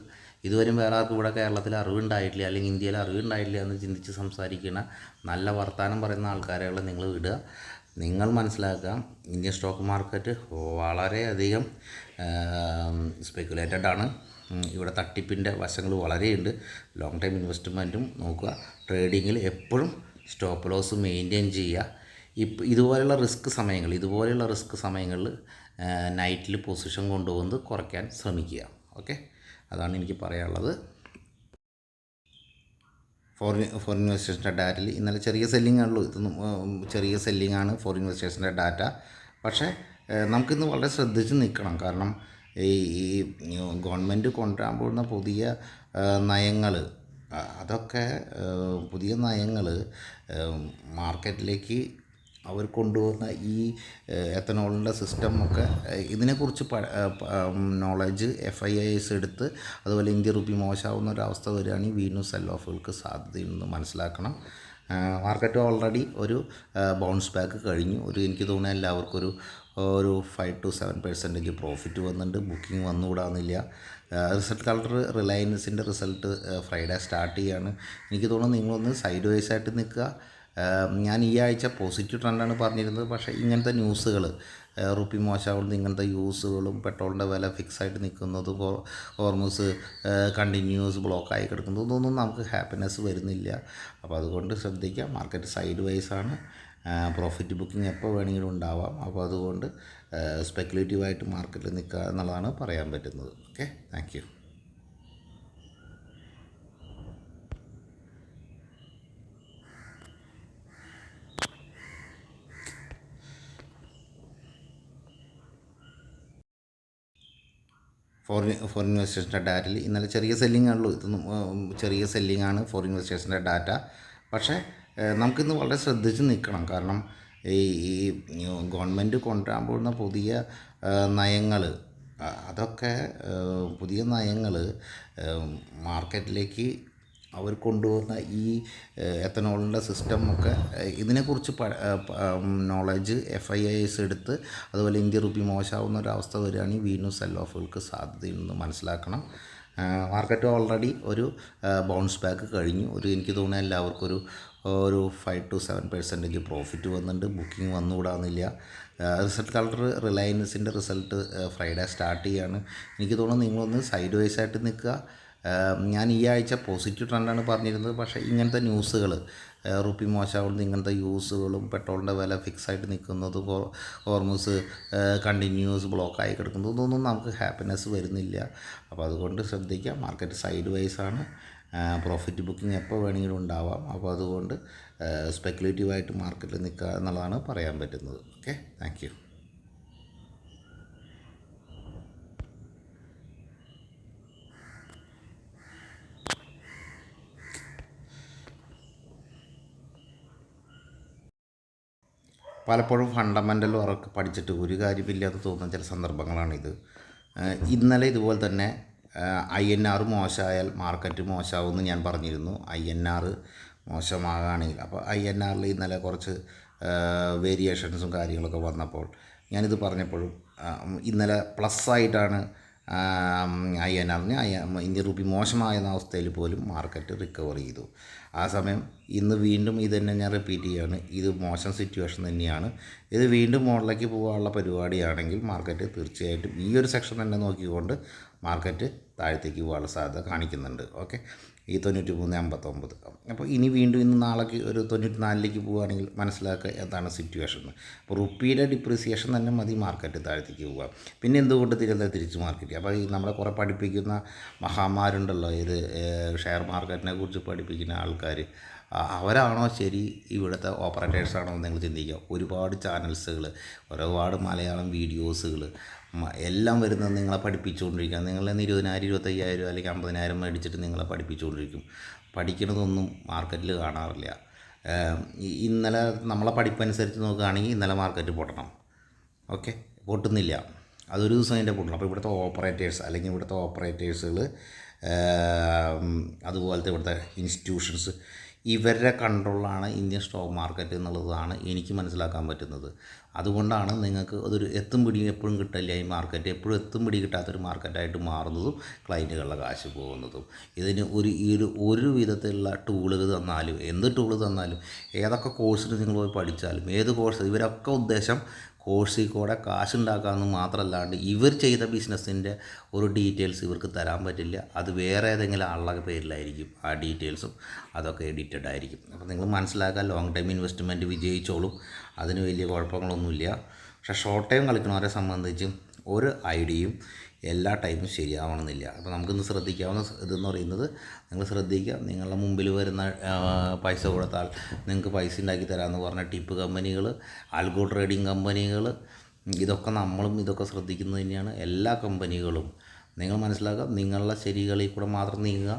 ഇതുവരെയും വേറെ ആർക്കും ഇവിടെ കേരളത്തിൽ അറിവുണ്ടായിട്ടില്ല അല്ലെങ്കിൽ ഇന്ത്യയിൽ അറിവുണ്ടായിട്ടില്ല എന്ന് ചിന്തിച്ച് സംസാരിക്കുന്ന നല്ല വർത്തമാനം പറയുന്ന ആൾക്കാരെയുള്ള നിങ്ങൾ വിടുക. നിങ്ങൾ മനസ്സിലാക്കുക, ഇന്ത്യൻ സ്റ്റോക്ക് മാർക്കറ്റ് വളരെയധികം സ്പെക്കുലേറ്റഡ് ആണ്. ഇവിടെ തട്ടിപ്പിൻ്റെ വശങ്ങൾ വളരെയുണ്ട്. ലോങ് ടൈം ഇൻവെസ്റ്റ്മെൻറ്റും നോക്കുക. ട്രേഡിങ്ങിൽ എപ്പോഴും സ്റ്റോപ്പ് ലോസ് മെയിൻറ്റെയിൻ ചെയ്യുക. ഇതുപോലെയുള്ള റിസ്ക് സമയങ്ങളിൽ നൈറ്റിൽ പൊസിഷൻ കൊണ്ടുവന്ന് കുറയ്ക്കാൻ ശ്രമിക്കുക. ഓക്കെ, അതാണ് എനിക്ക് പറയാനുള്ളത്. ഫോറിൻ ഇൻവെസ്റ്റേഴ്സിൻ്റെ ഡാറ്റയിൽ ഇന്നലെ ചെറിയ സെല്ലിംഗ് ആണല്ലോ, ഇതൊന്നും ചെറിയ സെല്ലിംഗ് ആണ് ഫോറിൻ ഇൻവെസ്റ്റേഴ്സിൻ്റെ ഡാറ്റ. പക്ഷേ നമുക്കിന്ന് വളരെ ശ്രദ്ധിച്ച് നിൽക്കണം. കാരണം ഈ ഗവൺമെൻറ് കൊണ്ടുവരാൻ പോകുന്ന പുതിയ നയങ്ങൾ, അതൊക്കെ പുതിയ നയങ്ങൾ മാർക്കറ്റിലേക്ക് അവർ കൊണ്ടുവന്ന ഈ എത്തനോളിൻ്റെ സിസ്റ്റമൊക്കെ, ഇതിനെക്കുറിച്ച് നോളജ് FIIs എടുത്ത്, അതുപോലെ ഇന്ത്യൻ റുപ്പി മോശമാവുന്ന ഒരവസ്ഥ വരികയാണെങ്കിൽ വീണ്ടും സെൽ ഓഫുകൾക്ക് സാധ്യതയുണ്ടെന്ന് മനസ്സിലാക്കണം. മാർക്കറ്റ് ഓൾറെഡി ഒരു ബൗൺസ് ബാക്ക് കഴിഞ്ഞു. എനിക്ക് തോന്നുന്നു എല്ലാവർക്കും ഒരു 5 to 7% പ്രോഫിറ്റ് വന്നിട്ടുണ്ട്. ബുക്കിംഗ് വന്നുകൂടാന്നില്ല. റിസൾട്ട് കളർ റിലയൻസിൻ്റെ റിസൾട്ട് ഫ്രൈഡേ സ്റ്റാർട്ട് ചെയ്യുകയാണ്. എനിക്ക് തോന്നുന്നു നിങ്ങളൊന്ന് സൈഡ് വൈസ് ആയിട്ട് നിൽക്കുക. ഞാൻ ഈ ആഴ്ച പോസിറ്റീവ് ട്രെൻഡാണ് പറഞ്ഞിരുന്നത്. പക്ഷേ ഇങ്ങനത്തെ ന്യൂസുകൾ റുപ്പി മോശമാവുന്നത് ഇങ്ങനത്തെ യൂസുകളും പെട്രോളിൻ്റെ വില ഫിക്സായിട്ട് നിൽക്കുന്നതും ഹോർമൂസ് കണ്ടിന്യൂസ് ബ്ലോക്കായി കിടക്കുന്നതും ഇതൊന്നും നമുക്ക് ഹാപ്പിനെസ് വരുന്നില്ല. അപ്പോൾ അതുകൊണ്ട് ശ്രദ്ധിക്കുക, മാർക്കറ്റ് സൈഡ് വൈസാണ്. പ്രോഫിറ്റ് ബുക്കിംഗ് എപ്പോൾ വേണമെങ്കിലും ഉണ്ടാവാം. അപ്പോൾ അതുകൊണ്ട് സ്പെക്കുലേറ്റീവായിട്ട് മാർക്കറ്റിൽ നിൽക്കുക എന്നുള്ളതാണ് പറയാൻ പറ്റുന്നത്. Okay, thank you. ഫോറിൻ ഇൻവെസ്റ്റേഴ്സിൻ്റെ ഡാറ്റയിൽ ഇന്നലെ ചെറിയ സെല്ലിംഗ് ആണല്ലോ, ഇതൊന്നും ചെറിയ സെല്ലിംഗ് ആണ് ഫോറിൻ ഇൻവെസ്റ്റേഴ്സിൻ്റെ ഡാറ്റ. പക്ഷേ നമുക്കിന്ന് വളരെ ശ്രദ്ധിച്ച് നിൽക്കണം. കാരണം ഈ ഗവൺമെൻറ് കൊണ്ടുവരാൻ പോകുന്ന പുതിയ നയങ്ങൾ, അതൊക്കെ പുതിയ നയങ്ങൾ മാർക്കറ്റിലേക്ക് അവർ കൊണ്ടുവന്ന ഈ എത്തനോളിൻ്റെ സിസ്റ്റം ഒക്കെ ഇതിനെക്കുറിച്ച് നോളജ് FIIs എടുത്ത് അതുപോലെ ഇന്ത്യ റുപ്പി മോശമാവുന്ന ഒരവസ്ഥ വരികയാണെങ്കിൽ വീണ്ടും സെൽ ഓഫുകൾക്ക് സാധ്യതയുണ്ടെന്ന് മനസ്സിലാക്കണം. മാർക്കറ്റ് ഓൾറെഡി ഒരു ബൗൺസ് ബാക്ക് കഴിഞ്ഞു. എനിക്ക് തോന്നുന്നു എല്ലാവർക്കും ഒരു 5 to 7% പ്രോഫിറ്റ് വന്നിട്ടുണ്ട്. ബുക്കിംഗ് വന്നുകൂടാന്നില്ല. റിസൾട്ട് കളർ റിലയൻസിൻ്റെ റിസൾട്ട് ഫ്രൈഡേ സ്റ്റാർട്ട് ചെയ്യുകയാണ്. എനിക്ക് തോന്നുന്നു നിങ്ങളൊന്ന് സൈഡ് വൈസായിട്ട് നിൽക്കുക. ഞാൻ ഈ ആഴ്ച പോസിറ്റീവ് ട്രെൻഡാണ് പറഞ്ഞിരുന്നത്. പക്ഷേ ഇങ്ങനത്തെ ന്യൂസുകൾ, റുപ്പി മോശമാവുന്നത് ഇങ്ങനത്തെ യൂസുകളും പെട്രോളിൻ്റെ വില ഫിക്സായിട്ട് നിൽക്കുന്നതും ഹോർമൂസ് കണ്ടിന്യൂസ് ബ്ലോക്കായി കിടക്കുന്നതും ഇതൊന്നും നമുക്ക് ഹാപ്പിനെസ് വരുന്നില്ല. അപ്പോൾ അതുകൊണ്ട് ശ്രദ്ധിക്കുക, മാർക്കറ്റ് സൈഡ് വൈസാണ്. പ്രോഫിറ്റ് ബുക്കിംഗ് എപ്പോൾ വേണമെങ്കിലും ഉണ്ടാവാം. അപ്പോൾ അതുകൊണ്ട് സ്പെക്കുലേറ്റീവായിട്ട് മാർക്കറ്റിൽ നിൽക്കുക എന്നുള്ളതാണ് പറയാൻ പറ്റുന്നത്. Okay, thank you. പലപ്പോഴും ഫണ്ടമെൻ്റൽ വർക്ക് പഠിച്ചിട്ട് ഒരു കാര്യമില്ലാതെ തോന്നുന്ന ചില സന്ദർഭങ്ങളാണിത്. ഇന്നലെ ഇതുപോലെ തന്നെ INR മോശമായാൽ മാർക്കറ്റ് മോശമാവുമെന്ന് ഞാൻ പറഞ്ഞിരുന്നു. INR മോശമാകുകയാണെങ്കിൽ, അപ്പോൾ INRൽ ഇന്നലെ കുറച്ച് വേരിയേഷൻസും കാര്യങ്ങളൊക്കെ വന്നപ്പോൾ ഞാനിത് പറഞ്ഞപ്പോഴും ഇന്നലെ പ്ലസ് ആയിട്ടാണ് INRന് ഇന്ത്യൻ റുപ്പി മോശമായ അവസ്ഥയിൽ പോലും മാർക്കറ്റ് റിക്കവർ ചെയ്തു. ആ സമയം ഇന്ന് വീണ്ടും ഇത് തന്നെ ഞാൻ റിപ്പീറ്റ് ചെയ്യുകയാണ്, ഇത് മോശം സിറ്റുവേഷൻ തന്നെയാണ്. ഇത് വീണ്ടും മുകളിലേക്ക് പോകാനുള്ള പരിപാടിയാണെങ്കിൽ മാർക്കറ്റ് തീർച്ചയായിട്ടും ഈ ഒരു സെക്ഷൻ തന്നെ നോക്കിക്കൊണ്ട് മാർക്കറ്റ് താഴത്തേക്ക് പോകാനുള്ള സാധ്യത കാണിക്കുന്നുണ്ട്. ഓക്കെ, ഈ 93.59. അപ്പോൾ ഇനി വീണ്ടും ഇന്ന് നാളേക്ക് ഒരു 94ലേക്ക് പോവുകയാണെങ്കിൽ മനസ്സിലാക്കുക എന്താണ് സിറ്റുവേഷൻ. അപ്പോൾ റുപ്പിയുടെ ഡിപ്രിസിയേഷൻ തന്നെ മതി മാർക്കറ്റ് താഴത്തേക്ക് പോവുക. പിന്നെ എന്തുകൊണ്ട് തിരിച്ച് മാർക്കറ്റ്. അപ്പോൾ ഈ നമ്മളെ കുറേ പഠിപ്പിക്കുന്ന മഹാന്മാരുണ്ടല്ലോ, ഇത് ഷെയർ മാർക്കറ്റിനെ കുറിച്ച് പഠിപ്പിക്കുന്ന ആൾക്കാർ, അവരാണോ ശരി, ഇവിടുത്തെ ഓപ്പറേറ്റേഴ്സാണോ എന്ന് നിങ്ങൾ ചിന്തിക്കുക. ഒരുപാട് ചാനൽസുകൾ, ഒരുപാട് മലയാളം വീഡിയോസുകൾ എല്ലാം വരുന്നത് നിങ്ങളെ പഠിപ്പിച്ചുകൊണ്ടിരിക്കുക. നിങ്ങളെ 20,000 25,000 അല്ലെങ്കിൽ 50,000 മേടിച്ചിട്ട് നിങ്ങളെ പഠിപ്പിച്ചുകൊണ്ടിരിക്കും. പഠിക്കുന്നതൊന്നും മാർക്കറ്റിൽ കാണാറില്ല. ഇന്നലെ നമ്മളെ പഠിപ്പനുസരിച്ച് നോക്കുകയാണെങ്കിൽ ഇന്നലെ മാർക്കറ്റ് പൊട്ടണം. ഓക്കെ, പൊട്ടുന്നില്ല. അതൊരു ദിവസം അതിൻ്റെ പൊട്ടണം. അപ്പോൾ ഇവിടുത്തെ ഓപ്പറേറ്റേഴ്സ് അല്ലെങ്കിൽ ഇവിടുത്തെ ഓപ്പറേറ്റേഴ്സുകൾ, അതുപോലത്തെ ഇവിടുത്തെ ഇൻസ്റ്റിറ്റ്യൂഷൻസ്, ഇവരുടെ കൺട്രോളാണ് ഇന്ത്യൻ സ്റ്റോക്ക് മാർക്കറ്റ് എന്നുള്ളതാണ് എനിക്ക് മനസ്സിലാക്കാൻ പറ്റുന്നത്. അതുകൊണ്ടാണ് നിങ്ങൾക്ക് അതൊരു എത്തും പിടി എപ്പോഴും കിട്ടില്ല. ഈ മാർക്കറ്റ് എപ്പോഴും എത്തും പിടി കിട്ടാത്തൊരു മാർക്കറ്റായിട്ട് മാറുന്നതും ക്ലയൻറ്റുകളുടെ കാശ് പോകുന്നതും. ഇതിന് ഒരു വിധത്തിലുള്ള ടൂളുകൾ തന്നാലും, എന്ത് ടൂള് തന്നാലും, ഏതൊക്കെ കോഴ്സിന് നിങ്ങൾ പോയി പഠിച്ചാലും, ഏത് കോഴ്സ്, ഇവരൊക്കെ ഉദ്ദേശം കോഴ്സിൽ കൂടെ കാശുണ്ടാക്കാമെന്ന് മാത്രമല്ലാണ്ട് ഇവർ ചെയ്ത ബിസിനസ്സിൻ്റെ ഒരു ഡീറ്റെയിൽസ് ഇവർക്ക് തരാൻ പറ്റില്ല. അത് വേറെ ഏതെങ്കിലും ആളുടെ പേരിലായിരിക്കും ആ ഡീറ്റെയിൽസും, അതൊക്കെ എഡിറ്റഡ് ആയിരിക്കും. അപ്പോൾ നിങ്ങൾ മനസ്സിലാക്കുക, ലോങ് ടൈം ഇൻവെസ്റ്റ്മെൻറ്റ് വിജയിച്ചോളും, അതിന് വലിയ കുഴപ്പങ്ങളൊന്നുമില്ല. പക്ഷേ ഷോർട്ട് ടൈം കളിക്കുന്നവരെ സംബന്ധിച്ചും ഒരു ഐഡിയയും എല്ലാ ടൈമും ശരിയാവണമെന്നില്ല. അപ്പോൾ നമുക്കിന്ന് ശ്രദ്ധിക്കാവുന്ന ഇതെന്ന് പറയുന്നത്, നിങ്ങൾ ശ്രദ്ധിക്കുക, നിങ്ങളുടെ മുമ്പിൽ വരുന്ന പൈസ കൊടുത്താൽ നിങ്ങൾക്ക് പൈസ ഉണ്ടാക്കി തരാമെന്ന് പറഞ്ഞ ടിപ്പ് കമ്പനികൾ, ആൽഗോ ട്രേഡിംഗ് കമ്പനികൾ, ഇതൊക്കെ ശ്രദ്ധിക്കുന്നത് തന്നെയാണ് എല്ലാ കമ്പനികളും. നിങ്ങൾ മനസ്സിലാക്കുക, നിങ്ങളുടെ ശരികളിൽ കൂടെ മാത്രം നീങ്ങുക.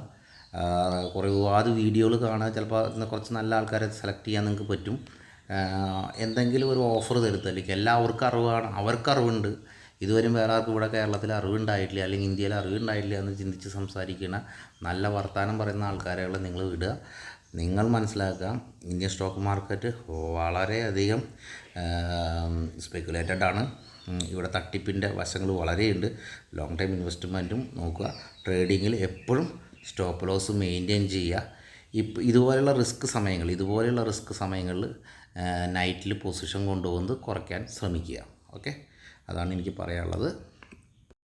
ഒരുപാട് വീഡിയോകൾ കാണുക, ചിലപ്പോൾ കുറച്ച് നല്ല ആൾക്കാരെ സെലക്ട് ചെയ്യാൻ നിങ്ങൾക്ക് പറ്റും. എന്തെങ്കിലും ഒരു ഓഫർ തരുത്ത്, അല്ലെങ്കിൽ എല്ലാവർക്കും അറിവാണ്, അവർക്ക് അറിവുണ്ട്, ഇതുവരെയും വേറെ ആർക്കും ഇവിടെ കേരളത്തിൽ അറിവുണ്ടായിട്ടില്ല അല്ലെങ്കിൽ ഇന്ത്യയിൽ അറിവുണ്ടായിട്ടില്ല എന്ന് ചിന്തിച്ച് സംസാരിക്കുന്ന നല്ല വർത്തമാനം പറയുന്ന ആൾക്കാരെയുള്ള നിങ്ങൾ വിടുക. നിങ്ങൾ മനസ്സിലാക്കുക, ഇന്ത്യൻ സ്റ്റോക്ക് മാർക്കറ്റ് വളരെയധികം സ്പെക്കുലേറ്റഡ് ആണ്. ഇവിടെ തട്ടിപ്പിൻ്റെ വശങ്ങൾ വളരെയുണ്ട്. ലോങ് ടൈം ഇൻവെസ്റ്റ്മെൻറ്റും നോക്കുക. ട്രേഡിങ്ങിൽ എപ്പോഴും സ്റ്റോപ്പ് ലോസ് മെയിൻറ്റെയിൻ ചെയ്യുക. ഇതുപോലെയുള്ള റിസ്ക് സമയങ്ങളിൽ നൈറ്റിൽ പൊസിഷൻ കൊണ്ടുപോകുന്നത് കുറയ്ക്കാൻ ശ്രമിക്കുക. ഓക്കെ, അതാണ് എനിക്ക് പറയാനുള്ളത്.